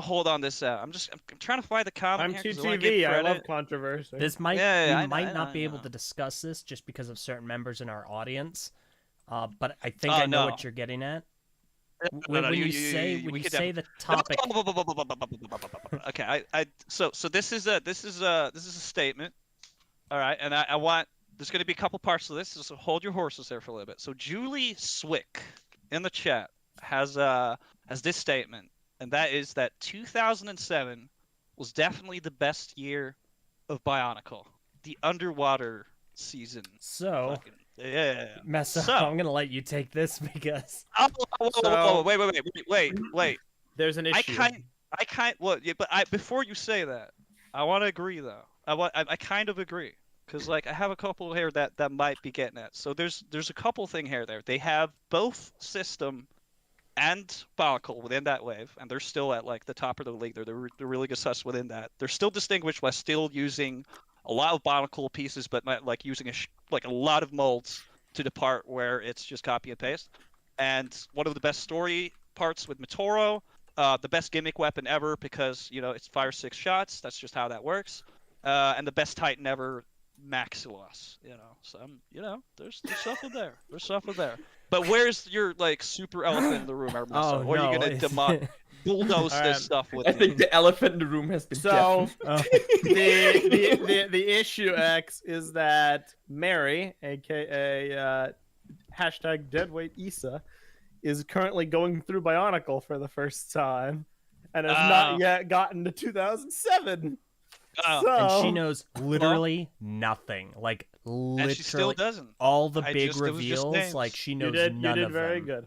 hold on this out. I'm trying to find the comment. I'm here 'cause I wanna TTV. give I love credit. controversy. This might Yeah, we I might know, not I be able know. to discuss this just because of certain members in our audience. But I think Oh, I know no. what you're getting at. No, When no, you we say could say the topic, Okay, so this is a statement. All right, and I want there's going to be a couple parts to this, so hold your horses there for a little bit. So Julie Swick in the chat has this statement, and that is that 2007 was definitely the best year of Bionicle, the underwater season. so Yeah. Messa, So- I'm gonna let you take this because Whoa, wait. There's an issue. Well, yeah, but before you say that, I want to agree though. I kind of agree because like I have a couple here that might be getting at. So there's a couple thing here there. They have both system and Bionicle within that wave, and they're still at like the top of the league. They're really good sus within that. They're still distinguished by still using a lot of Bionicle pieces, but not like using a lot of molds to the part where it's just copy and paste. And one of the best story parts with Mitoro, the best gimmick weapon ever because it's fires 6 shots. That's just how that works. And the best Titan ever, Maxilos. So there's stuff in there. There's stuff in there. But where's your like super elephant in the room, Ernesto? Oh, Or are you no, gonna bulldoze Alright. this stuff with I me? think the elephant in the room has been So deafened. the issue X is that Mary, aka hashtag Deadweight Issa, is currently going through Bionicle for the first time, and has not yet gotten to 2007. Oh. So, and she knows literally nothing. Like And she still literally doesn't. all the I big just- it was just reveals. names. Like she you knows did none of very them. good.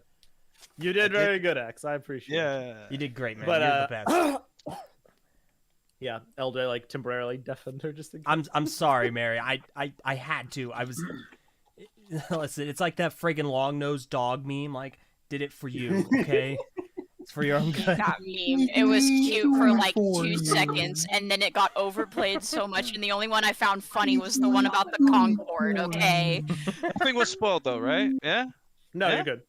You did very good, X. I appreciate it. Yeah. You did great, man. But You're the best. yeah, Eljay like temporarily deafened her just in case. I'm sorry, Mary. I had to. I was. Listen, it's like that friggin' long-nosed dog meme. Like, did it for you, okay? It's for your own good. That meme. It was cute for like 2 seconds, and then it got overplayed so much, and the only one I found funny was the one about the Concorde, okay? Everything was spoiled though, right? Yeah. No, Yeah? you're good.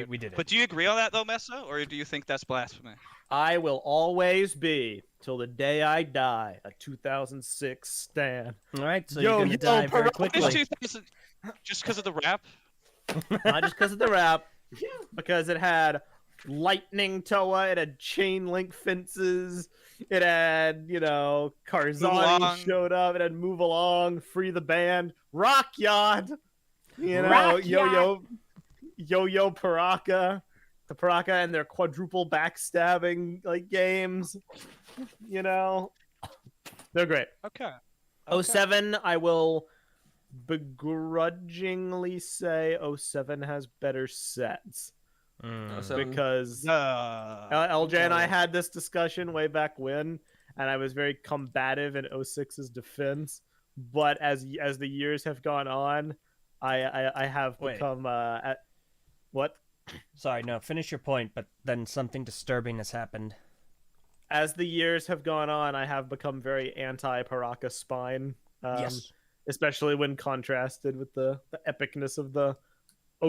We did it. But do you agree on that though, Meso, or do you think that's blasphemy? I will always be, till the day I die, a 2006 stan. All right, so Yo, you're gonna die very Perot, quickly. It's 2000 just because of the rap. Not just because of the rap, because it had lightning Toa, it had chain link fences, it had, Karzani Along. showed up, it had Move Along, Free the Band, Rock Yard, Rock Yo-Yo Paraka, the Paraka and their quadruple backstabbing games, they're great. Okay. 07, I will begrudgingly say 07 has better sets. Because LJ and I had this discussion way back when, and I was very combative in 06's defense. But as the years have gone on, I have become at what? Sorry, no. Finish your point, but then something disturbing has happened. as the years have gone on, I have become very anti-Paraka Spine. Yes. Especially when contrasted with the epicness of the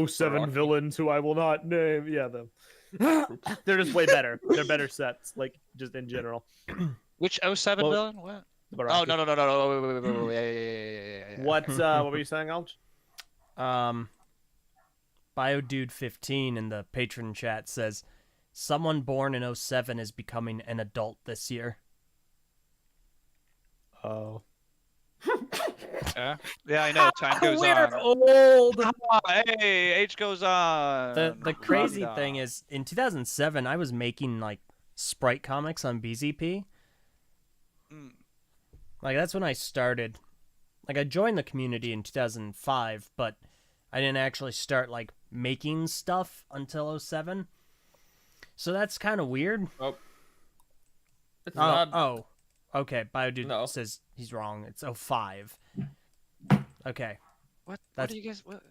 07 Rocky. villains who I will not name. Yeah, they're just way better. They're better sets, like just in general. Which 07 Well, villain? What? The Oh, Baraki. no. Wait. Yeah. What were you saying, Alj? BioDude15 in the patron chat says, someone born in 07 is becoming an adult this year. Oh. Yeah, I know. Time goes We're on. old! Hey, age goes on. The crazy Run-da. thing is, in 2007, I was making, like, sprite comics on BZP. Like, that's when I started. Like, I joined the community in 2005, but I didn't actually start, like, making stuff until 07. So that's kind of weird. It's not. Oh. Okay, BioDude No. says he's wrong. It's 05. Okay. What That's- do you guys? What?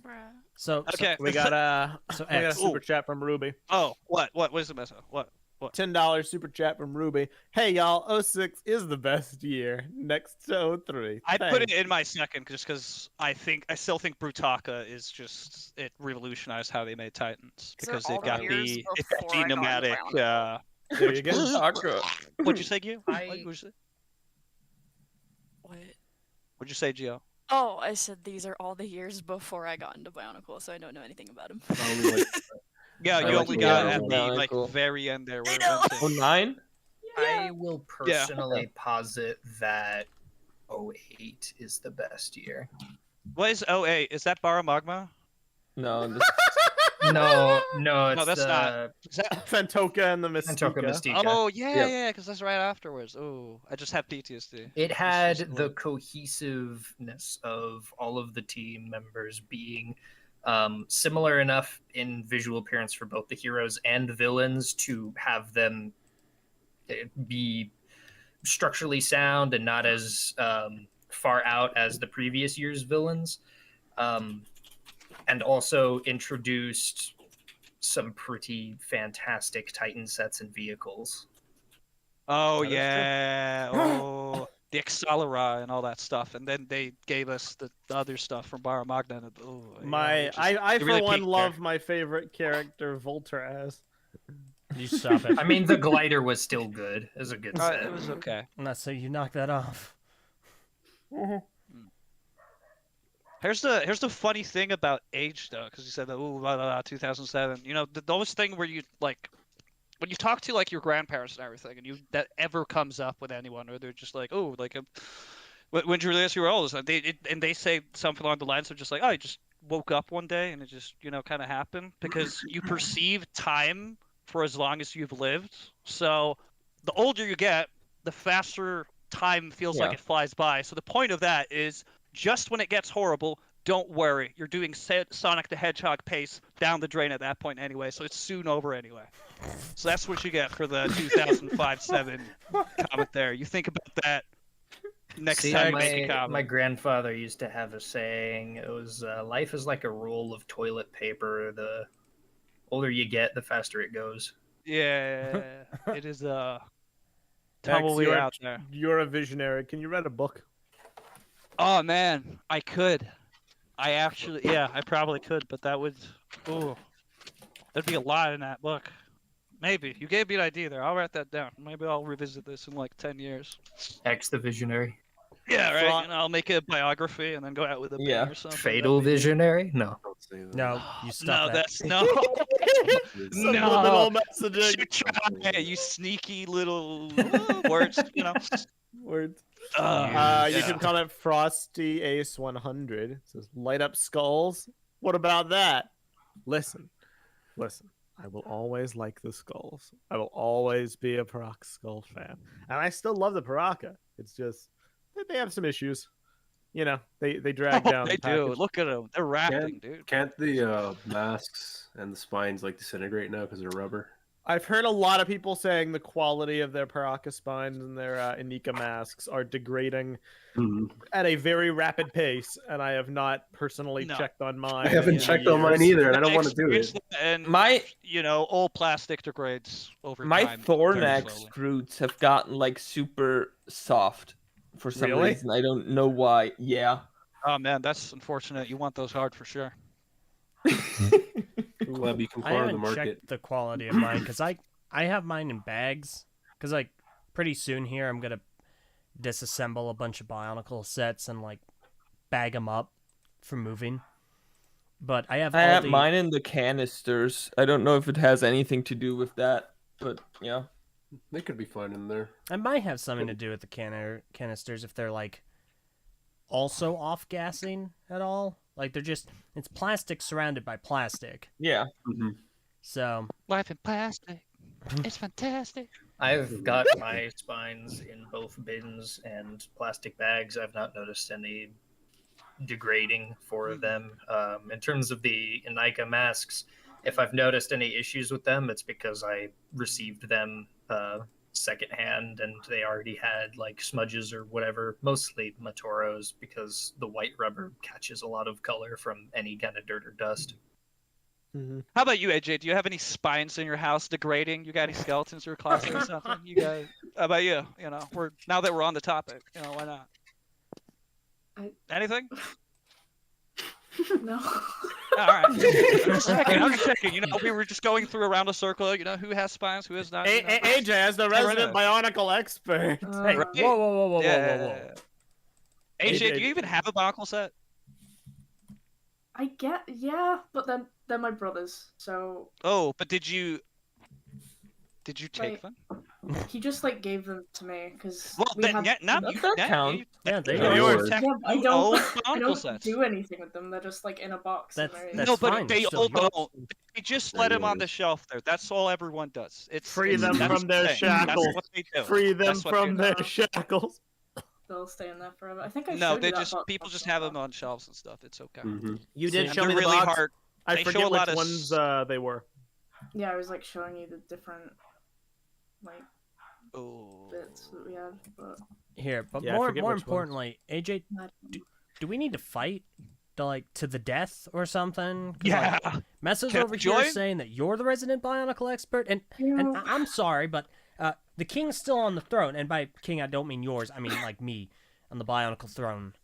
Bruh. So Okay. We got a X. super chat from Ruby. Oh, what? What is the mess? What? $10 super chat from Ruby. Hey y'all, 06 is the best year. Next to 03. I put it Thanks. in my second just because I still think Brutaka is just it revolutionized how they made Titans These are because all it got the years the before I got nomadic. around. There you go. What'd you say, Gio? I- What'd you say? What? What'd you say, Gio? Oh, I said these are all the years before I got into Bionicle, so I don't know anything about him. I only like Yeah, I you like only the got yellow at one. the Yeah, like cool. very end there. Where it know. went to. 09? I will personally posit that 08 is the best year. What is 08? Is that Baramagma? No, this No, it's that's the not. Is that? Fantoka and the Santoka Mystica. Mystica. Oh yeah, Yep. yeah, because that's right afterwards. Oh, I just have PTSD. It had just the like- cohesiveness of all of the team members being similar enough in visual appearance for both the heroes and the villains to have them be structurally sound and not as far out as the previous year's villains. And also introduced some pretty fantastic Titan sets and vehicles. Oh That is true. yeah. Oh, the Accelera and all that stuff, and then they gave us the other stuff from Baramagna. And, oh, yeah, I it for really one peaked love there. my favorite character, Voltraz. You stop it. I mean, the glider was still good. It was a good set. It was okay. Not so you knock that off. Here's the funny thing about age though, because you said that 2007. You know, those thing where you like when you talk to like your grandparents and everything, and that ever comes up with anyone, or they're just like, oh, like when you realize you were old, and they say something along the lines of just like, oh, I just woke up one day and it just kind of happened, because you perceive time for as long as you've lived. So the older you get, the faster time feels like Yeah. it flies by. So the point of that is, just when it gets horrible, don't worry. You're doing Sonic the Hedgehog pace down the drain at that point anyway, so it's soon over anyway. So that's what you get for the 2005-07 comment there. You think about that next See, time you make a my comment. grandfather used to have a saying. It was, life is like a roll of toilet paper. The older you get, the faster it goes. Yeah, it is Max, tumbleweed out there. You're a visionary. Can you write a book? Oh man, I could. I probably could, but that would, there'd be a lot in that book. Maybe. You gave me an idea there. I'll write that down. Maybe I'll revisit this in like 10 years. X the Visionary. Yeah, right. Fra- And I'll make a biography and then go out with a bang Yeah. or something. Fatal Visionary? No. don't say that. No, you No, stop that. that's no. Subliminal messaging. You try, you sneaky little words, Words. You Yeah. can comment Frosty Ace 100. It says light up skulls. What about that? Listen. I will always like the skulls. I will always be a Paraka Skull fan, and I still love the Paraka. It's just they have some issues. They drag down. They the do. package. Look at them. They're rapping, dude. Can't the masks and the spines like disintegrate now because they're rubber? I've heard a lot of people saying the quality of their Paraka spines and their Inika masks are degrading Mhm. at a very rapid pace, and I have not personally No. checked on mine. I haven't in checked on mine years. either, and I don't want to do it. Experience And My- all plastic degrades over My time. very Thornax slowly. roots have gotten like super soft for some Really? reason. I don't know why. Yeah. Oh man, that's unfortunate. You want those hard for sure. Gleb, you can I corner the haven't market. checked the quality of mine because I have mine in bags. Because like pretty soon here I'm gonna disassemble a bunch of Bionicle sets and like bag them up for moving. But I have I all have the mine in the canisters. I don't know if it has anything to do with that, but yeah. They could be fine in there. I might have something to do with the canisters if they're like also off gassing at all. Like they're just it's plastic surrounded by plastic. Yeah. Mm-hmm. So Life in plastic. It's fantastic. I've got my spines in both bins and plastic bags. I've not noticed any degrading for them. In terms of the Inika masks, if I've noticed any issues with them, it's because I received them secondhand and they already had like smudges or whatever, mostly Matoros, because the white rubber catches a lot of color from any kind of dirt or dust. How about you, AJ? Do you have any spines in your house degrading? You got any skeletons or closet or something? You got? How about you? You know, now that we're on the topic, you know, why not? Anything? No. All right. I'm just checking. You know, we were just going through around a circle. You know, who has spines, who has not. You know? AJ, as the resident Bionicle expert. hey, Right. whoa. AJ, AJ, do you even have a Bionicle set? I get, yeah, but then they're my brothers, so Oh, but did you take Right. them? he just like gave them to me because Well, we then, have. yeah, now Does you, that now count? you, Yeah, they Yeah, are yours. Yeah, but I you don't. own I Bionicle don't sets. do anything with them. They're just like in a box. and That's- they're- that's No, but fine, they they're all still don't. They just They're let them on the yours. shelf there. That's all everyone does. Free It's- them that's from their the thing. shackles. That's what they do. Free them That's what from they their do. shackles. They'll stay in there forever. I think I No, showed they you that just box people once just on have that. them on shelves and stuff. It's okay. Mm-hmm. You did And show they're me the really box. hard. I They show forget a lot which of ones they were. Yeah, I was like showing you the different like Oh. bits that we had, but here. But Yeah, I more forget which ones. importantly, AJ, I don't- do we need to fight to the death or something? 'Cause, Yeah. like, Meso's Can I over here join? saying that you're the resident Bionicle expert, and You know, I'm sorry, but the king's still on the throne, and by king I don't mean yours, I mean like me on the Bionicle throne.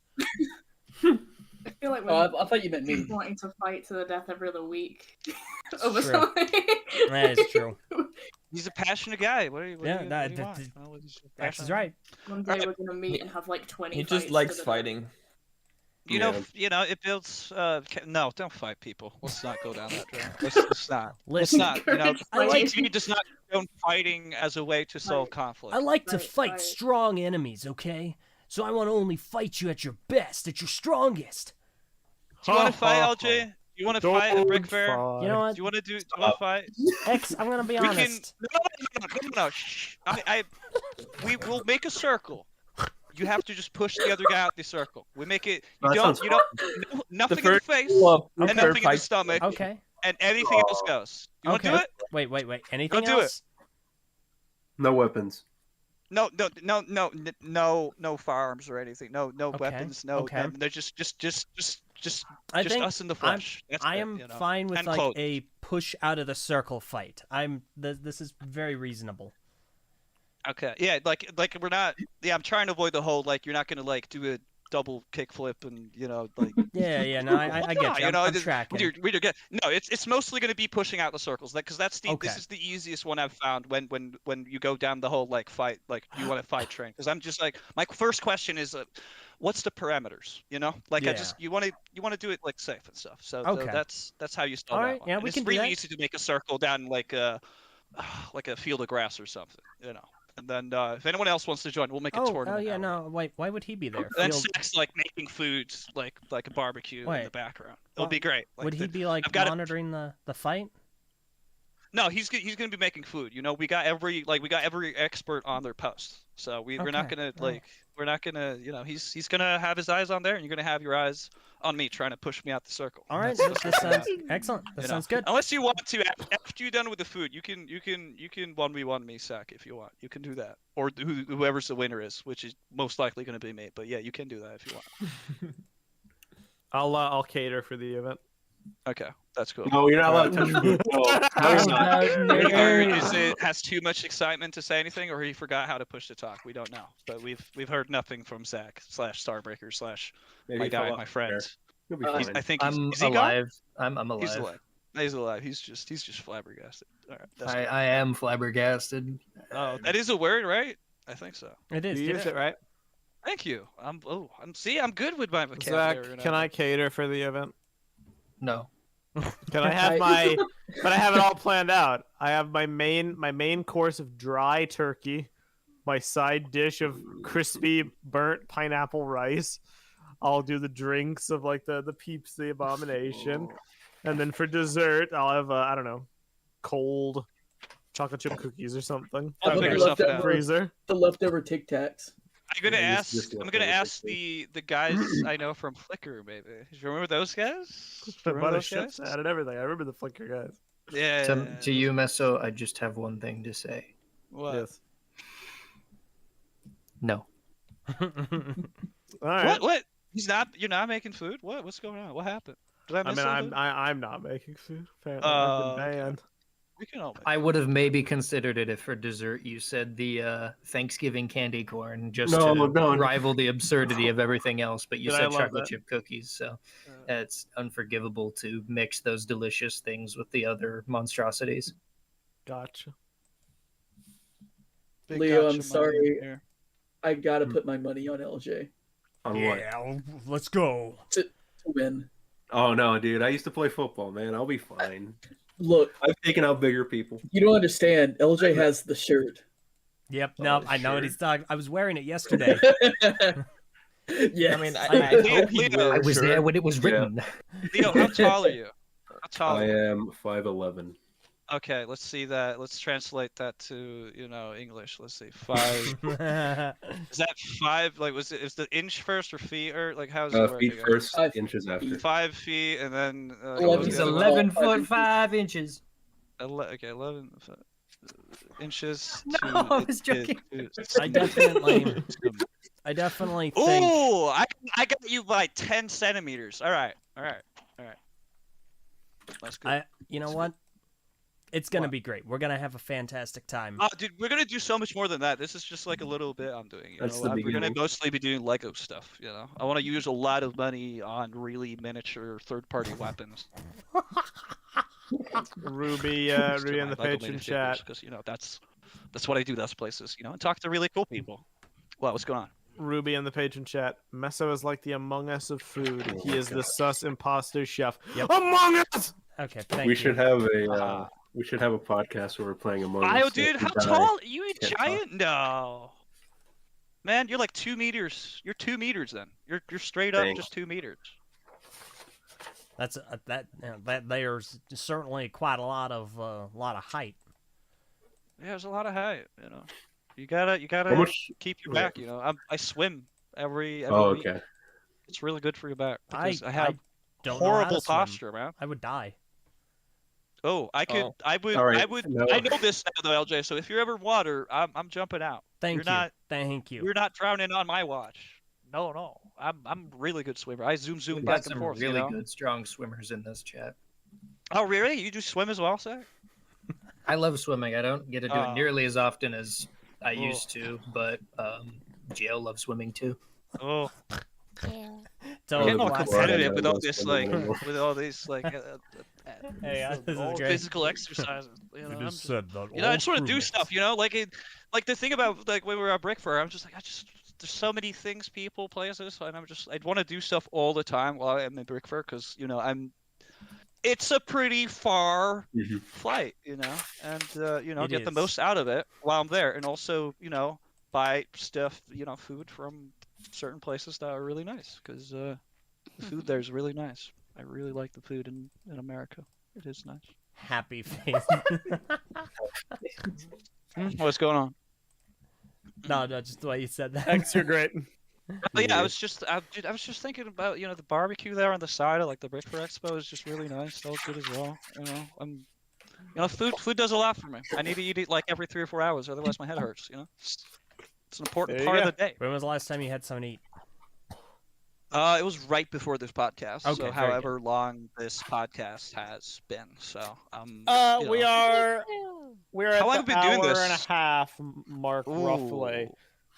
I feel like Oh, we're I thought you meant me. wanting to fight to the death every other week over true. something. That is true. He's a passionate guy. What do you? What Yeah, do you, that- what do you want? that- Oh, he's just Max is passionate. right. One day we're gonna meet and have like 20. He fights just to likes the death. fighting. You Yeah. know, it builds. No, don't fight people. Let's not go down that road. Let's not. Let's Listen, not. You know, I like- TTV does not condone fighting as a way to solve conflict. I like to Right, fight right. strong enemies, okay? So I want to only fight you at your best, at your strongest. Do you want to fight, LJ? You want to fight a brick fair? You know what? Do you want to do? Do you want to fight? X, I'm gonna be We honest. can. No. Shh. We will make a circle. You have to just push the other guy out the circle. We make it. You That don't. sounds You don't. Nothing in the first face rule of and fair nothing in the fight- stomach, Okay. and anything else goes. You want to Okay. do it? Wait. Anything do it. else? No weapons. No firearms or anything. No Okay, weapons. No. okay. They're just I think us in the flesh. That's I it, am you know? fine with And like clothes. a push out of the circle fight. This is very reasonable. Okay. Yeah. Like we're not. Yeah. I'm trying to avoid the whole like you're not gonna like do a double kickflip and you know like. Yeah. No, I get you. You know, I'm just- tracking. we're good. No, it's mostly going to be pushing out the circles, because that's Okay. this is the easiest one I've found when you go down the whole like fight, like you want to fight train. Because I'm just like my first question is, what's the parameters? You know, like Yeah. you want to do it like safe and stuff. So Okay. that's how you spell All that right, one. yeah, And we it's can do really that. easy to make a circle down like a field of grass or something. You know. And then if anyone else wants to join, we'll make a Oh tournament. yeah, out of it. no. Wait, why would he be there? And then Field- Zach's like making food, like a barbecue in Wait. the background. It'll Well, be great. Like, would he be like I've got it- monitoring the fight? No, he's gonna be making food. You know, we got every expert on their post, so we're not Okay, gonna all right. like We're not gonna, he's gonna have his eyes on there, and you're gonna have your eyes on me, trying to push me out the circle. All right, That's that what's gonna sounds happen, excellent. That you know? sounds good. Unless you want to, after you're done with the food, you can 1v1 me, Sack, if you want. You can do that, or whoever's the winner is, which is most likely gonna be me. But yeah, you can do that if you want. I'll cater for the event. Okay, that's cool. No, you're not allowed to touch food. No, you're not. Or is it has too much excitement to say anything, or he forgot how to push to talk? We don't know, but we've heard nothing from Zach / StarBreaker / Maybe my he guy, fell my off friend. there. He'll be He's- fine. I think I'm is he gone? alive. I'm alive. He's alive. He's alive. He's just flabbergasted. All right, that's cool. I am flabbergasted. Oh, that is a word, right? I think so. It is. You yeah. use it right. Thank you. I'm good with my Zach, vocabulary. can I cater for the event? No. Can I have my? But I have it all planned out. I have my main course of dry turkey, my side dish of crispy burnt pineapple rice. I'll do the drinks of like the Peeps, the Abomination, and then for dessert I'll have I don't know, cold chocolate chip cookies or something. I'll figure something out. Freezer. The leftover Tic Tacs. I'm gonna Yeah, ask. just I'm left gonna over ask quickly. the guys I know from Flickr, maybe. Do you remember those guys? Do you remember Butter those chips guys? and everything. I remember the Flickr guys. Yeah. To you, Meso, I just have one thing to say. What? Yes. No. All right. What? You're not making food? What? What's going on? What happened? Did I I miss mean, something? I'm not making food. Apparently, I've been Okay. banned. We can all make. I would have maybe considered it if for dessert you said the Thanksgiving candy corn just No, to no. rival the absurdity of everything else, but you Did I said love chocolate that? chip cookies, so Uh, it's unforgivable to mix those delicious things with the other monstrosities. Gotcha. big Leo, gotcha I'm sorry. moment here. I gotta put my money on LJ On what? Yeah, let's go. to win. Oh no, dude! I used to play football, man. I'll be fine. Look, I've taken out bigger people. you don't understand. LJ has the shirt. Yep. No, Oh, I know what sure. he's talking. I was wearing it yesterday. Yeah, I mean, I I Leo- hope he Leo- will. I was sure. there when it was Yeah. written. Leo, how tall are you? How tall? I Are you? am 5'11". Okay, let's see that. Let's translate that to English. Let's see, 5. Is that 5? Like, is the inch first or feet or like how's it work? Feet again? first, 5 inches after. 5 feet and then 11 He's Yeah. 11 5 foot inches. 5 inches. Okay, 11 inches. No, to, I was joking. I definitely think. Oh, I got you by 10 centimeters. All right. That's good. You know what? It's gonna What? be great. We're gonna have a fantastic time. Oh, dude, we're gonna do so much more than that. This is just like a little bit I'm doing. That's the We're gonna beginning. mostly be doing Lego stuff. I want to use a lot of money on really miniature third-party weapons. Ruby in the patron chat. Because that's what I do. Those places, and talk to really cool people. Well, what's going on? Ruby in the patron chat. Meso is like the Among Us of food. He is the sus imposter chef. Yep. Among Us. Okay, thank We you. should have a we should have a podcast where we're playing Among Us. Io, so dude, if how you die- tall? Are you a Can't talk. giant? No. Man, you're like 2 meters. You're 2 meters then. You're straight up Thanks. just 2 meters. That's that there's certainly quite a lot of height. Yeah, there's a lot of height. You gotta How much? keep your Yeah. back. I swim every Oh, week. okay. It's really good for your back because I I have don't know how to horrible swim. posture, man. I would die. Oh, I could, Oh. I would, All right, I would. no. I know this now, though, LJ. So if you're ever water, I'm jumping out. Thank You're you. not- Thank you. You're not drowning on my watch. No. I'm a really good swimmer. I zoom We've back got and some forth. really good, strong swimmers in this chat. Oh, really? You do swim as well, Zach? I love swimming. I don't get to do Oh. it nearly as often as I Oh. used to, but Gio loves swimming too. Oh, Totally getting all Well, competitive with all that's this, funny. with all these Hey, this is all great. physical exercises. I'm just- said that. I just want to do stuff, like the thing about like when we were at Brick Fair, I'm just like, there's so many things, people, places, and I'd want to do stuff all the time while I'm in Brick Fair because it's a pretty far Mhm. flight, and It get the is. most out of it while I'm there, and also buy stuff, food from certain places that are really nice because the food there is really nice. I really like the food in America. It is nice. Happy face. What's going on? No, just the way you said that. X, you're great. But yeah, I was just thinking about the barbecue there on the side of like the Breaker Expo is just really nice. That was good as well. Food does a lot for me. I need to eat it like every 3 or 4 hours, otherwise my head hurts. It's an important There you part of go. the day. When was the last time you had something to eat? It was right before this podcast. Okay, So very however long this podcast has been. So We're at How long the have we been doing hour this? and a half mark roughly.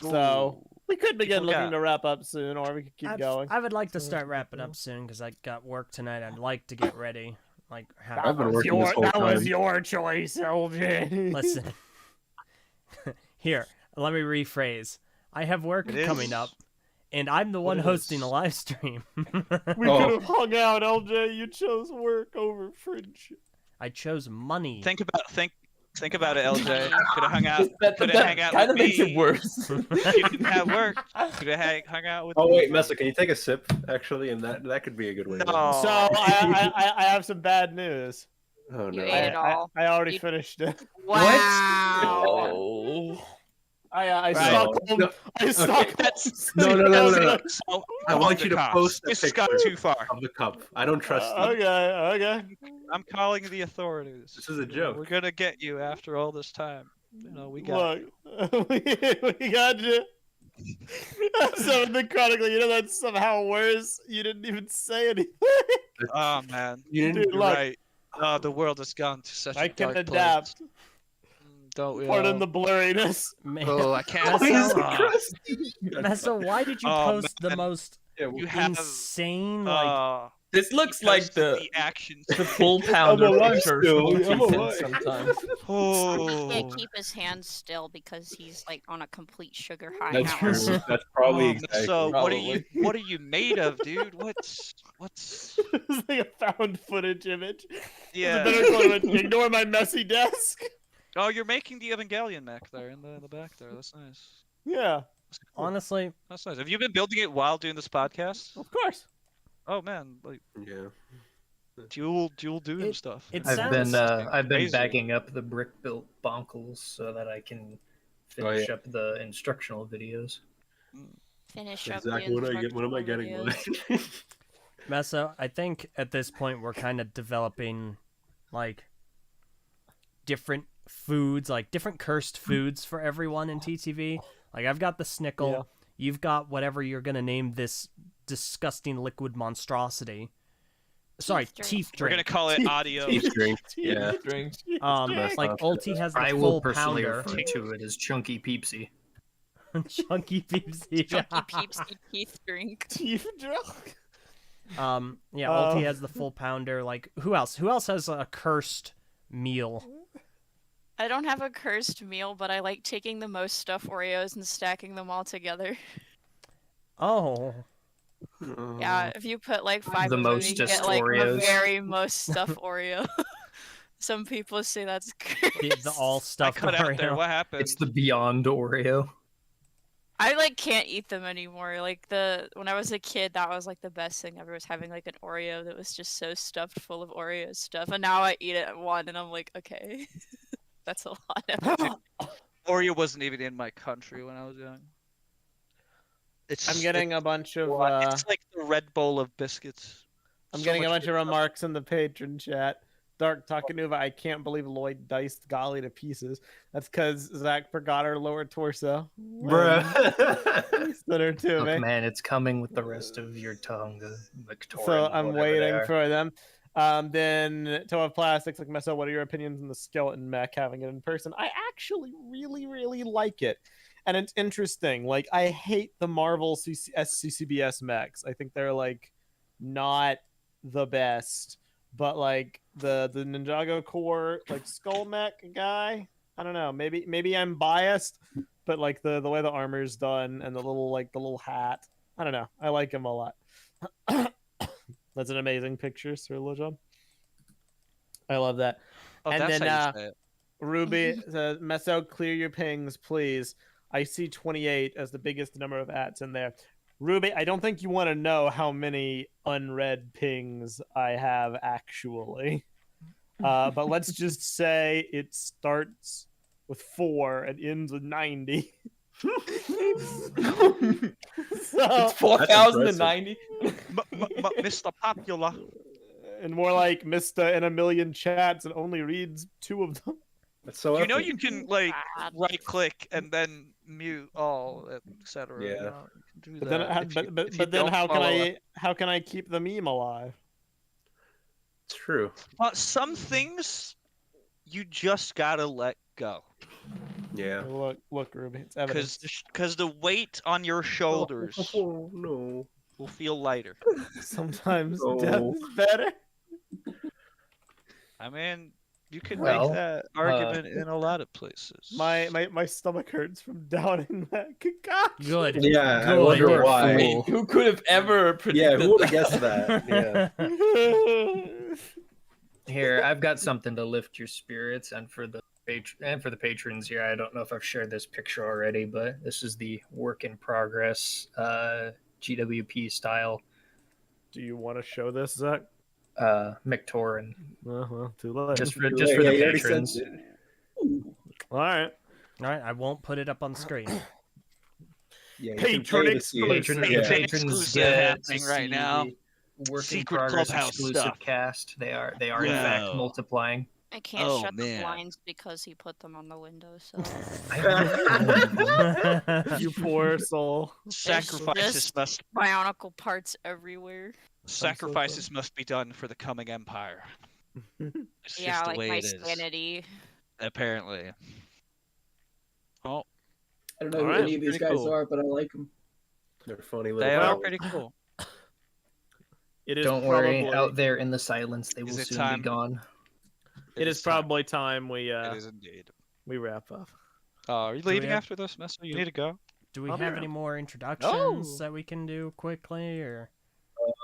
Ooh. So we could begin People looking got- to wrap up soon, or we could keep going. I would like to start wrapping up soon because I got work tonight. I'd like to get ready. Like, I've been working this whole That was time. your choice, LJ. listen. Here, let me rephrase. I have work It coming is up, and I'm the one it hosting is. a live stream. We Oh. could have hung out, LJ. You chose work over friendship. I chose money. Think about it, LJ. Could have hung out. That Could have hung out kind with of makes me. it worse. You didn't have work. Could have hung out with Oh me. wait, Meso, can you take a sip actually? And that could be a good way. to- No. So I have some bad news. Oh You no. ate it all. I already You- finished it. Wow. Oh. I No, Stockholm. no, I Stockholm. That's No. So, I want you to post a This has got picture too far. of the cup. I don't trust you. Okay. I'm calling the authorities. This is a joke. We're gonna get you after all this time. We got. Look, we got you. So chronically, that's somehow worse. You didn't even say anything. Oh man, You didn't. Dude, you're look. right. Oh, the world has gone to such I a can dark adapt. place. Don't we? Pardon all? the blurriness. Oh, I can't. Meso, why did you Oh, post the man. most You have. insane, like... This looks like the actions. full pounder alive picture still, from I'm Ethan alive. sometimes. He Oh. can't keep his hands still because he's like on a complete sugar high That's now. true. That's probably Oh, exactly. So Probably. what are you made of, dude? What's It's like a found footage image. yeah? It's a better quote. Ignore my messy desk. Oh, you're making the Evangelion mech there in the back there. That's nice. Yeah, That's cool. Honestly, That's nice. Have you been building it while doing this podcast? of course. Oh man, like Yeah. dual doing stuff. it I've sounds... been I've been crazy. bagging up the brick built bonkles so that I can finish up the instructional videos. Finish up Exactly. When am I getting one? Meso, I think at this point we're kind of developing, like, different foods, like different cursed foods for everyone in TTV. Like, I've got the snickle. Yeah. You've got whatever you're gonna name this disgusting liquid monstrosity. Sorry, drink. teeth We're drink. gonna call it audio. Teeth drink. Yeah. Drink. Like Ulti has the I will full personally pounder. refer to it as Chunky Peepsy. Chunky Peepsy. Chunky peepsy teeth drink. Teeth drunk. Yeah, Ulti has the full pounder. Like, who else? Who else has a cursed meal? I don't have a cursed meal, but I like taking the most stuffed Oreos and stacking them all together. Oh, Yeah, if you put like 5 The of them, you mostest get like the Oreos. very most stuffed Oreo. Some people say that's cursed. the all I stuffed cut out there. Oreo. What happened? It's the Beyond Oreo. I like can't eat them anymore. Like when I was a kid, that was like the best thing ever, was having like an Oreo that was just so stuffed full of Oreo stuff. And now I eat it at one, and I'm like, okay, that's a lot. Oreo wasn't even in my country when I was young. I'm getting a bunch of. It's like the Red Bull of biscuits. I'm So getting a much bunch good of stuff. remarks in the patron chat. Dark Takanuva, I can't believe Lloyd diced Golly to pieces. That's because Zach forgot her lower torso. Bruh. Sent her to Look, me. man, it's coming with the rest of your tongue, Victoria. So I'm waiting for them. Then Toe of Plastics, like Meso, what are your opinions on the skeleton mech having it in person? I actually really like it. And it's interesting. Like, I hate the Marvel SCCBS mechs. I think they're like not the best. But like the Ninjago core like skull mech guy, I don't know. Maybe I'm biased, but like the way the armor's done and the little hat, I don't know. I like him a lot. That's an amazing picture, Sir Lejeune. I love that. Oh, and that's then how you say it. Ruby says, Meso, clear your pings, please. I see 28 as the biggest number of ats in there. Ruby, I don't think you want to know how many unread pings I have actually. But let's just say it starts with 4 and ends with 90. So, It's 4,090. Mr. Popular. and more like Mista in a million chats and only reads 2 of them. That's so You know epic. you can like Bad. right click and then mute all, etc. Yeah. You know? You can do But then, that if you- if you but then don't how follow can I keep the meme alive? It's true. some things you just gotta let go. Yeah. Look, Ruby, it's evidence. Because the weight on your shoulders Oh no. will feel lighter. Sometimes Oh. death is better. I mean, you can Well, make that argument in a lot of places. My stomach hurts from downing that concoction. Good. Yeah, I Good. wonder You're a why. fool. Who could have ever Yeah, predicted who would have that? guessed that? Yeah. Here, I've got something to lift your spirits, and for the patrons here, I don't know if I've shared this picture already, but this is the work in progress, GWP style, Do you want to show this, Zach? Mictoran. Well, too late. Just for Yeah, the you already said patrons. it. All right. All right, I won't put it up on the screen. Yeah, you Patron can pay to see it. exclusive. Patrons, Yeah. patrons Exclusive get happening to right see now. the work in Secret progress Clubhouse exclusive stuff. cast. They are in fact Whoa. multiplying. I can't Oh, shut man. the blinds because he put them on the window. So You poor soul. Sacrifices just- must bionicle parts everywhere. sacrifices must be done for the coming empire. It's Yeah, just the like way my it is. sanity. Apparently. Oh, I don't know All who right, any of these pretty guys cool. are, but I like them. They're funny little. they are Well, pretty cool. It is Don't probably, worry, out there in the silence, they will Is it soon time? be gone. It is time. probably time we It is indeed. we wrap up. Are you Do we leaving have- after this, Meso? You need to go. Do we I'll be have around. any more introductions Oh. that we can do quickly, or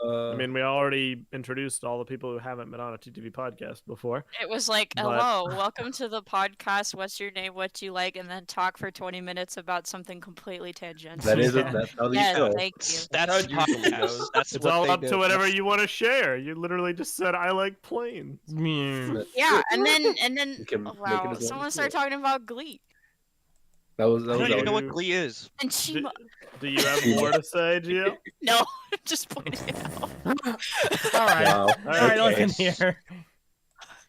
I mean, we already introduced all the people who haven't been on a TTV podcast before. It was like, But- hello, welcome to the podcast. What's your name? What do you like? And then talk for 20 minutes about something completely tangential. that is Yeah. that's how these Yes, go. thank you. That's how it usually podcast. goes. That's It's what all they up do. to whatever That's- you want to share. You literally just said, "I like planes." Yeah, and then You can oh, make it wow, as long someone as started you talking about Glee That was I that don't was even know you- what Glee is. and Do, Chima. do you have more to say, Gio? No, just pointing it out. all right, Wow. all right, Okay. listen here.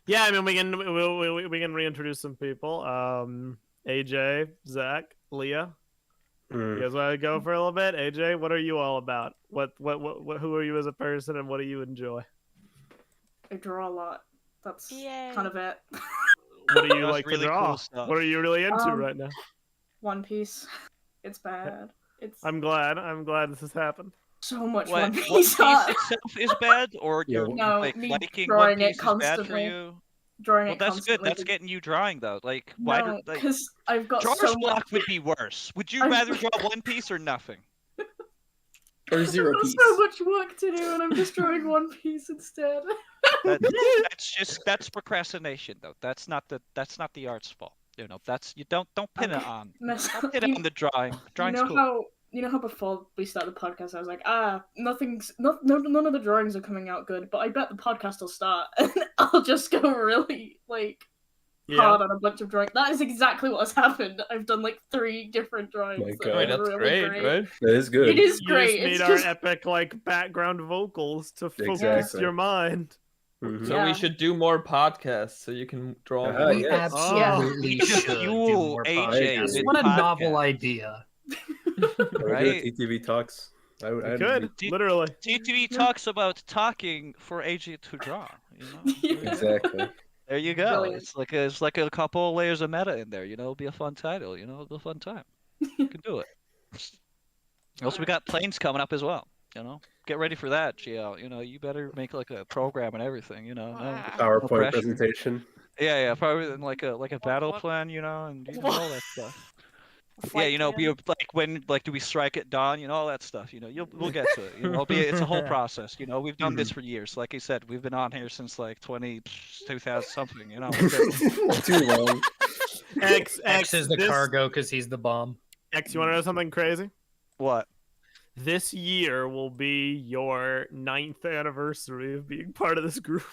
Yeah, I mean, we can reintroduce some people. AJ, Zach, Leah. You Mm. guys want to go for a little bit? AJ, what are you all about? What who are you as a person, and what do you enjoy? I draw a lot. That's Yay. kind of it. What do you That's like really to draw? cool stuff. What are you really into right now? One Piece. It's bad. It's I'm glad this has happened. so much What, One One Piece. Piece itself is bad, or Yeah, you're No, like me liking drawing One it Piece is bad for constantly. you? Drawing Well, it that's good. constantly. That's getting you drawing though. Like, why No, do like because I've got Drawers so much. Block would be worse. Would you I'm- rather draw One Piece or nothing? Or Zero I've got Piece. so much work to do, and I'm just drawing One Piece instead. That's procrastination though. That's not the art's fault. You know, that's you don't pin it Okay. on. Mess Don't pin it on the drawing. Drawing's you know cool. how before we started the podcast I was like, none of the drawings are coming out good, but I bet the podcast will start and I'll just go really hard on a bunch of drawings. That is exactly what has happened. I've done like 3 different drawings. My that God. are Wait, that's really great, right? That is good. It is You great. just need It's our just epic background vocals to focus Exactly. your mind. Mhm. So Yeah. we should do more podcasts so you can draw. Uh-huh, more. We yes. absolutely Oh. should do Fuel more AJ podcasts. with What a novel podcasts. idea. Right? TTV talks. I would. You I'd could be- literally. TTV talks about talking for AJ to draw. You know? Yeah. Exactly. There you go. Brilliant. It's like a couple of layers of meta in there. You know, it'll be a fun title. You know, it'll be a fun time. You can do it. Also, we got planes coming up as well. You know, get ready for that, Gio. You know, you better make like a program and everything. You know, no, Wow. PowerPoint pressure. presentation. yeah, probably then like a battle what- plan. You know, and you know, what- all that stuff. Yeah, Flight you know, plan. do we strike at dawn? You know, all that stuff. You know, we'll get to it. You know, it's a whole process. You know, we've done this for years. Like I said, we've been on here since like 2000 something. You know, Too long. X is the this- cargo because he's the bomb. X, you want to know something crazy? what? This year will be your 9th anniversary of being part of this group.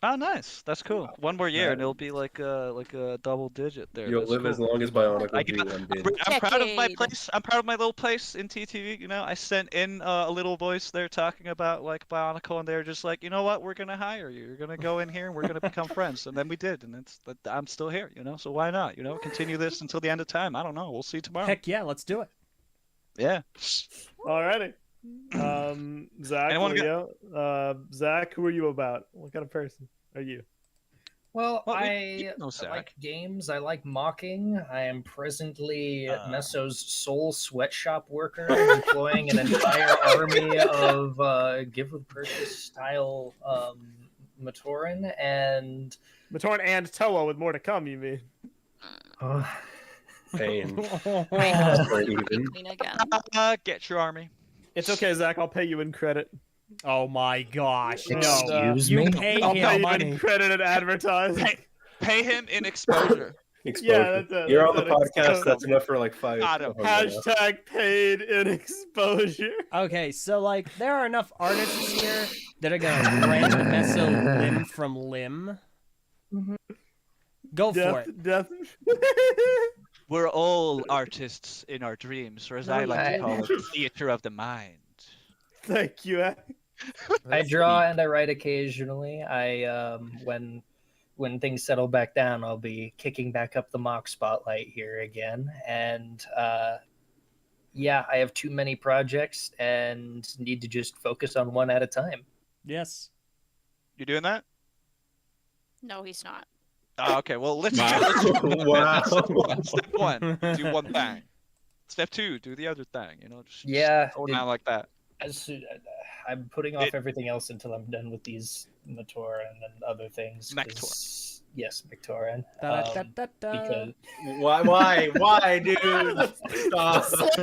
Oh, nice. That's cool. One more year, That- and it'll be like a double digit there. You'll That's live cool. as long as Bionic I will be got- one day. I'm proud of my Decade. place. I'm proud of my little place in TTV. You know, I sent in a little voice there talking about like Bionicle, and they're just like, you know what, we're gonna hire you. You're gonna go in here, and we're gonna become friends. And then we did, and I'm still here. You know, so why not? You know, continue this until the end of time. I don't know. We'll see tomorrow. Heck yeah, let's do it. Yeah. Alrighty. Zach, Anyone got- Leo, Zach, who are you about? What kind of person are you? Well, Well, I know I Zach. like games. I like mocking. I am presently Meso's sole sweatshop worker, employing an entire army of give with purchase style Matoran and Matoran and Toa with more to come, you mean? Pain. Right. Even. Queen again. Get your army. It's okay, Zach. I'll pay you in credit. Oh my gosh, no. Excuse You me? pay I'll pay him you money. in credit and advertising. Pay him in exposure. Exposure. Yeah, that's it. You're on the That's it. podcast. Exposure. That's enough for like 5. Got him. Hashtag paid in exposure. Okay, so like there are enough artists here that are gonna rent Meso limb from limb. Mhm. Go for it. Death. We're all artists in our dreams, or as I like to call it, the theater of the mind. Thank you. I draw and I write occasionally. When things settle back down, I'll be kicking back up the mock spotlight here again. And yeah, I have too many projects and need to just focus on one at a time. Yes. You doing that? No, he's not. Oh, okay. Well, let's Wow. Step one, do one thing. Step two, do the other thing. You know, just go down like that. I'm putting off everything else until I'm done with these Matoran and other things. Yes, Matoran. Because Why, dude? Stop. Stop,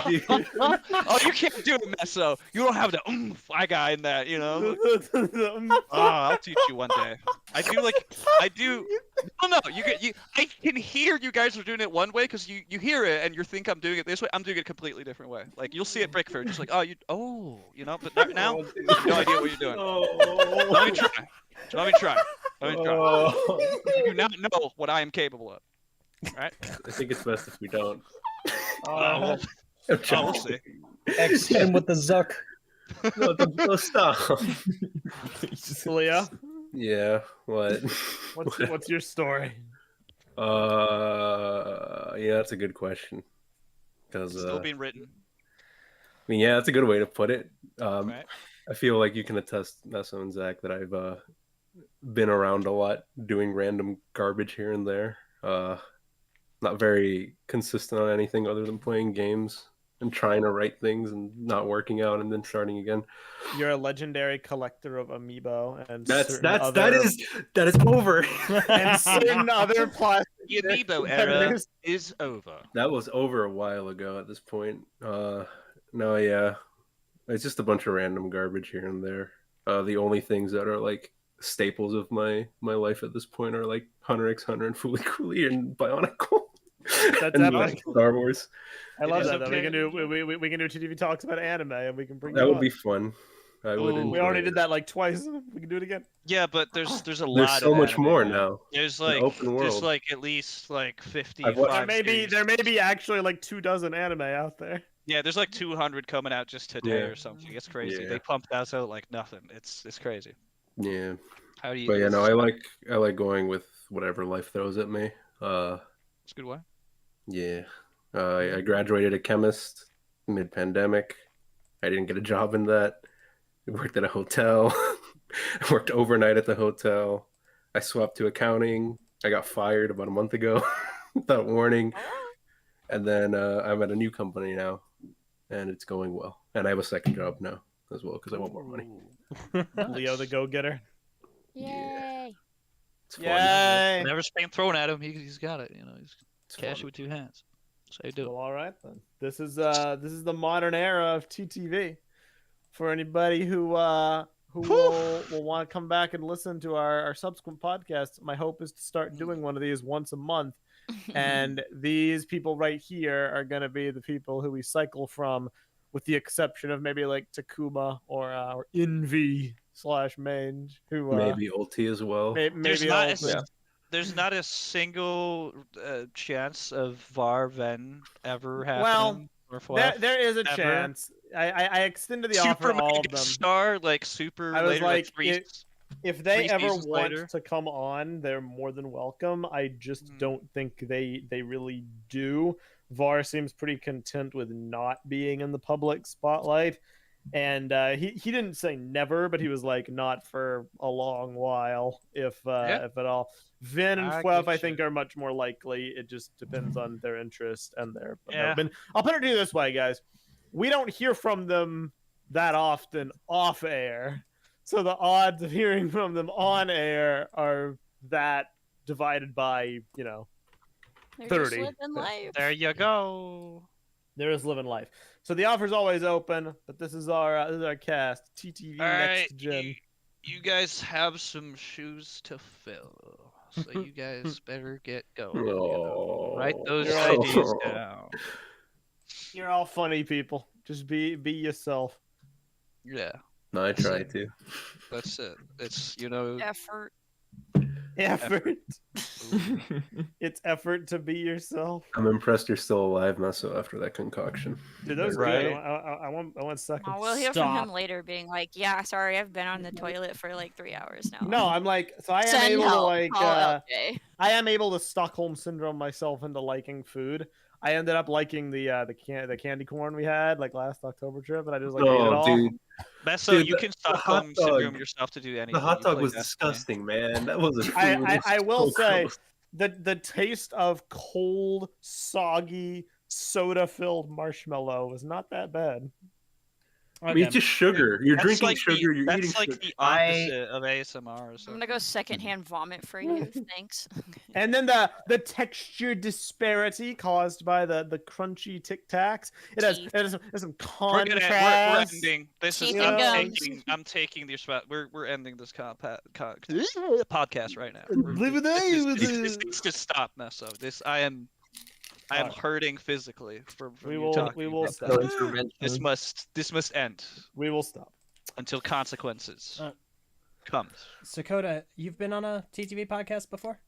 dude. Oh, you can't do it, Meso. You don't have the fly guy in that, you know. I'll teach you one day. I do. No, I can hear you guys are doing it one way because you hear it and you think I'm doing it this way. I'm doing it a completely different way. Like you'll see it Brickford, just like you know. But now, you have no idea what you're doing. Let me try. Let me try. You do not know what I am capable of. Right? I think it's best if we don't. We'll see. X him with the Zuck. No, stop. Leo, Yeah. What? what's your story? Yeah, that's a good question. Because Still being written. I mean, yeah, that's a good way to put it. Right. I feel like you can attest, Meso and Zach, that I've been around a lot, doing random garbage here and there. Not very consistent on anything other than playing games and trying to write things and not working out and then starting again. You're a legendary collector of amiibo and That is over. and certain other plastic. The Amiibo era is over. That was over a while ago at this point. No, yeah. It's just a bunch of random garbage here and there. The only things that are like staples of my life at this point are like Hunter x Hunter and Fooly Cooly and Bionicle. That's and epic. Star Wars. I love is that. Though. We okay. can do we can do TTV talks about anime and we can bring That you would on. be fun. I would. Ooh. We enjoy already it. did that like twice. We can do it again. Yeah, but there's a There's lot. so of much anime more now. There's An like open there's world. like at least like 50. I've watched- There may be actually like 24 anime out there. Yeah, there's like 200 coming out just today Yeah. or something. It's crazy. Yeah. They pumped that out like nothing. It's crazy. Yeah, How do you? but yeah, no, I like going with whatever life throws at me. It's a good way. Yeah, I graduated a chemist mid-pandemic. I didn't get a job in that. I worked at a hotel. I worked overnight at the hotel. I swapped to accounting. I got fired about a month ago without warning. And then I'm at a new company now, and it's going well. And I have a second job now as well because I want more money. Leo the Go-Getter. Yay! It's fun. Yay! Whenever's being thrown at him, he's got it. You know, he's It's cash it fun. with two hands. That's how you do Well, it. all right then. This is the modern era of TTV. For anybody who will want to come back and listen to our subsequent podcasts, my hope is to start doing one of these once a month. And these people right here are going to be the people who we cycle from, with the exception of maybe like Takuma or Envy mange who Maybe ulti as well. There's maybe not ulti. there's not a single chance of VAR Ven ever happening. Well, or FWF there is a ever. chance. I extended the Super offer all of mega them. star, like super I was later, like, three, if they three ever seasons want later. to come on, they're more than welcome. I just don't think they really do. VAR seems pretty content with not being in the public spotlight. And he didn't say never, but he was like not for a long while, if at all. Vin and I FWF, get I you. think, are much more likely. It just depends on their interest and their. Yeah. But I'll put it to you this way, guys: we don't hear from them that often off air, so the odds of hearing from them on air are that divided by They're just 30. living life. There you go. There is living life. So the offer's always open, but this is our cast. TTV All next right, gen. you guys have some shoes to fill, so you guys better get going. You know? Write those You're all- ideas down. You're all funny people. Just be yourself. Yeah, No, I try to. that's it. It's Effort. Effort. It's effort to be yourself. I'm impressed you're still alive, Meso, after that concoction. Dude, that was Right. good. I want second. Oh, we'll hear from Stop. him later, being like, "Yeah, sorry, I've been on the toilet for like 3 hours now." No, I'm like, so I am Send able help. to like, Call Eljay. I am able to Stockholm syndrome myself into liking food. I ended up liking the candy corn we had like last October trip, and I just like ate it all. Dude, Meso, Dude, you can the stop hot syndrome dog- yourself to do anything. the hot You dog play was Destiny. disgusting, man. That was a food. I will so say gross. the taste of cold, soggy, soda-filled marshmallow was not that bad. I mean, it's just sugar. You're That's drinking like sugar. You're that's eating like sugar. the opposite of ASMR. So. I'm gonna go secondhand vomit for you. Thanks. And then the texture disparity caused by the crunchy Tic Tacs. It has some We're contrast. ending. This is Teeth and I'm taking your spot. We're ending this podcast right now. This needs to stop, Meso. I am hurting physically from We you will talking about stop. that. This must end We will stop. until consequences comes. Sokoda, you've been on a TTV podcast before?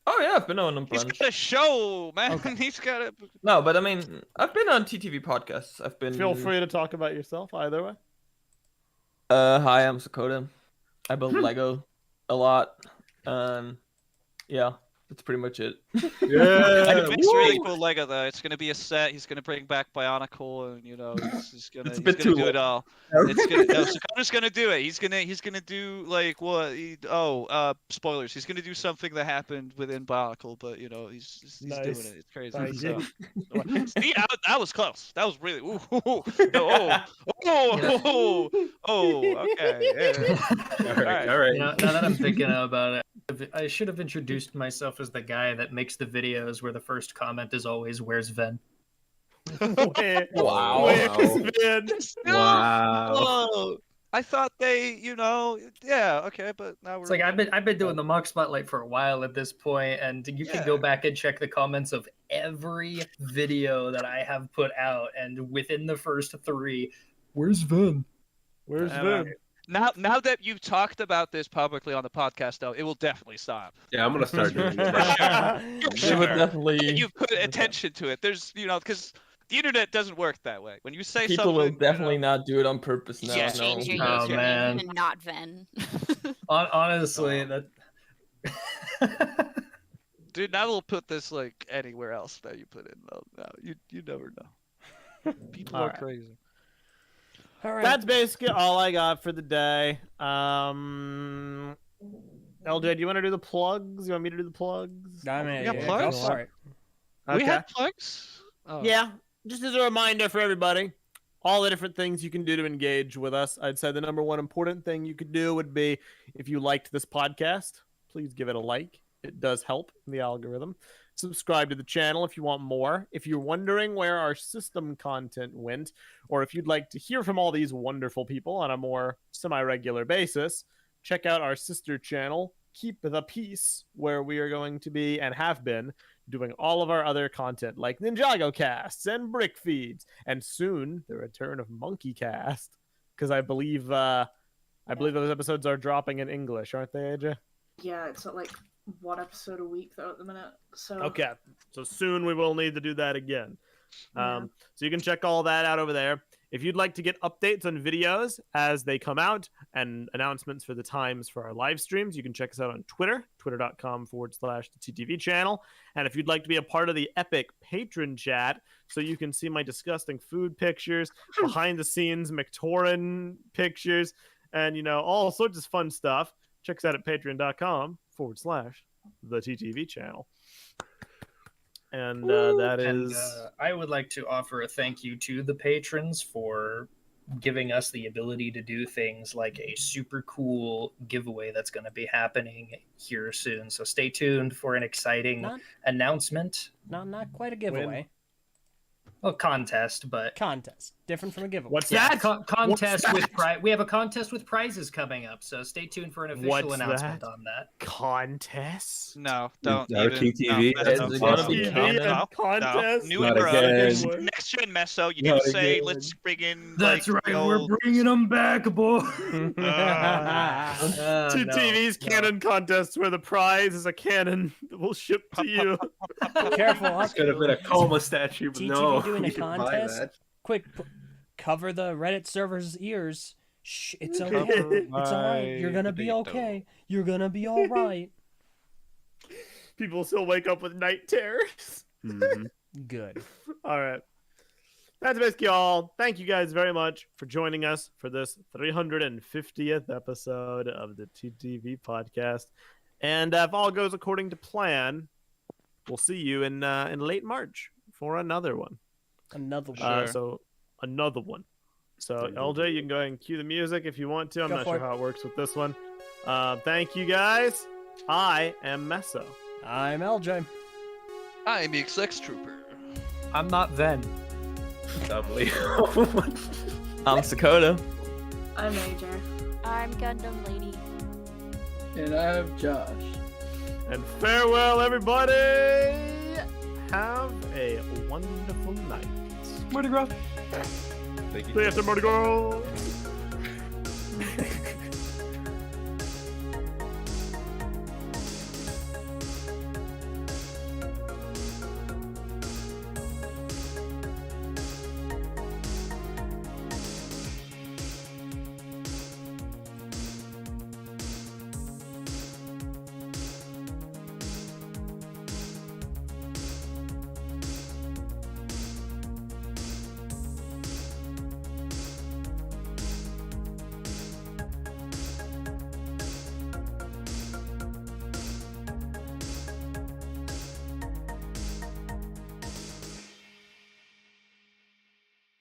Oh yeah, I've been on a He's bunch. got a show, man. Okay. He's got a. No, but I mean, I've been on TTV podcasts. I've been. Feel free to talk about yourself either way. Hi, I'm Sokoda. I build Lego a lot. Yeah, that's pretty much it. It's really cool Lego though. It's gonna be a set. He's gonna bring back Bionicle, and he's gonna It's a he's bit gonna too do it long. all. It's gonna no, Sokoda's gonna do it. He's gonna do like what? Spoilers. He's gonna do something that happened within Bionicle, but he's Nice. doing it. It's crazy. Thank So, you. see, that was close. That was really. Okay. Yeah. All right. Now that I'm thinking about it, I should have introduced myself as the guy that makes the videos where the first comment is always "Where's Ven?" Wow. Where's Vin? Wow. Whoa. I thought they, yeah, okay, but now we're. It's like I've been doing the mock spotlight for a while at this point, and you can go back and check the comments of every video that I have put out, and within the first 3, "Where's Ven?" Where's Vin? Now that you've talked about this publicly on the podcast, though, it will definitely stop. Yeah, I'm gonna start doing that. It would definitely. You put attention to it. There's, because the internet doesn't work that way. When you say People will something, definitely not do it on purpose now. Yeah. No. Change your Oh, username man. and not Ven. Honestly, that. dude, now we'll put this like anywhere else that you put in. No, you never know. People are Alright. crazy. All right. That's basically all I got for the day. LJ, do you want to do the plugs? You want me to do the plugs? I mean, You got yeah, plugs? go for it. We had plugs. Oh. Yeah, just as a reminder for everybody, all the different things you can do to engage with us. I'd say the number one important thing you could do would be if you liked this podcast, please give it a like. It does help the algorithm. Subscribe to the channel if you want more. If you're wondering where our system content went, or if you'd like to hear from all these wonderful people on a more semi-regular basis, check out our sister channel, Keep the Peace, where we are going to be and have been doing all of our other content like Ninjago casts and brick feeds, and soon the return of Monkey Cast, because I believe I believe those episodes are dropping in English, aren't they, AJ? Yeah, it's like 1 episode a week though at the minute. So Okay, so soon we will need to do that again. Yeah. So you can check all that out over there. If you'd like to get updates on videos as they come out and announcements for the times for our live streams, you can check us out on Twitter, twitter.com/the TTV channel. And if you'd like to be a part of the epic patron chat, so you can see my disgusting food pictures, behind the scenes McTaurin pictures, and all sorts of fun stuff, check us out at patreon.com/the TTV channel. And that And is. I would like to offer a thank you to the patrons for giving us the ability to do things like a super cool giveaway that's going to be happening here soon. So stay tuned for an exciting announcement. Not quite a giveaway. Well, contest, but Contest. Different from a giveaway. What's that? Contest What's with that? we have a contest with prizes coming up, so stay tuned for an official What's announcement that? on that. Contest? No, don't Our even. TTV No, is no, it no, gonna be no, canon? no, Contest? No. New Not era. again. Next gen Meso. You Not didn't say again. let's bring in. That's like, right, the we're old- bringing them back, boy. TTV's cannon contest where the prize is a cannon that will ship to you. Careful, This could have been a coma statue, but TTV no. doing a you didn't buy contest? that. Quick, cover the Reddit server's ears. Shh, it's okay. Cover It's alright. You're gonna be okay. You're gonna be alright. People still wake up with night terrors. Mhm. Good. All right. That's basically all. Thank you guys very much for joining us for this 350th episode of the TTV podcast. And if all goes according to plan, we'll see you in late March for another one. Another one. Sure. So another one. So LJ, you can go ahead and cue the music if you want to. I'm Go not for sure it. how it works with this one. Thank you guys. I am Meso. I'm Eljay. I'm the XX Trooper. I'm not Ven. Lovely. I'm Sokoda. I'm AJ. I'm Gundam Lady. And I'm Josh. And farewell, everybody. Have a wonderful night. Mardi Gras. Thank you. See you after Mardi Gras.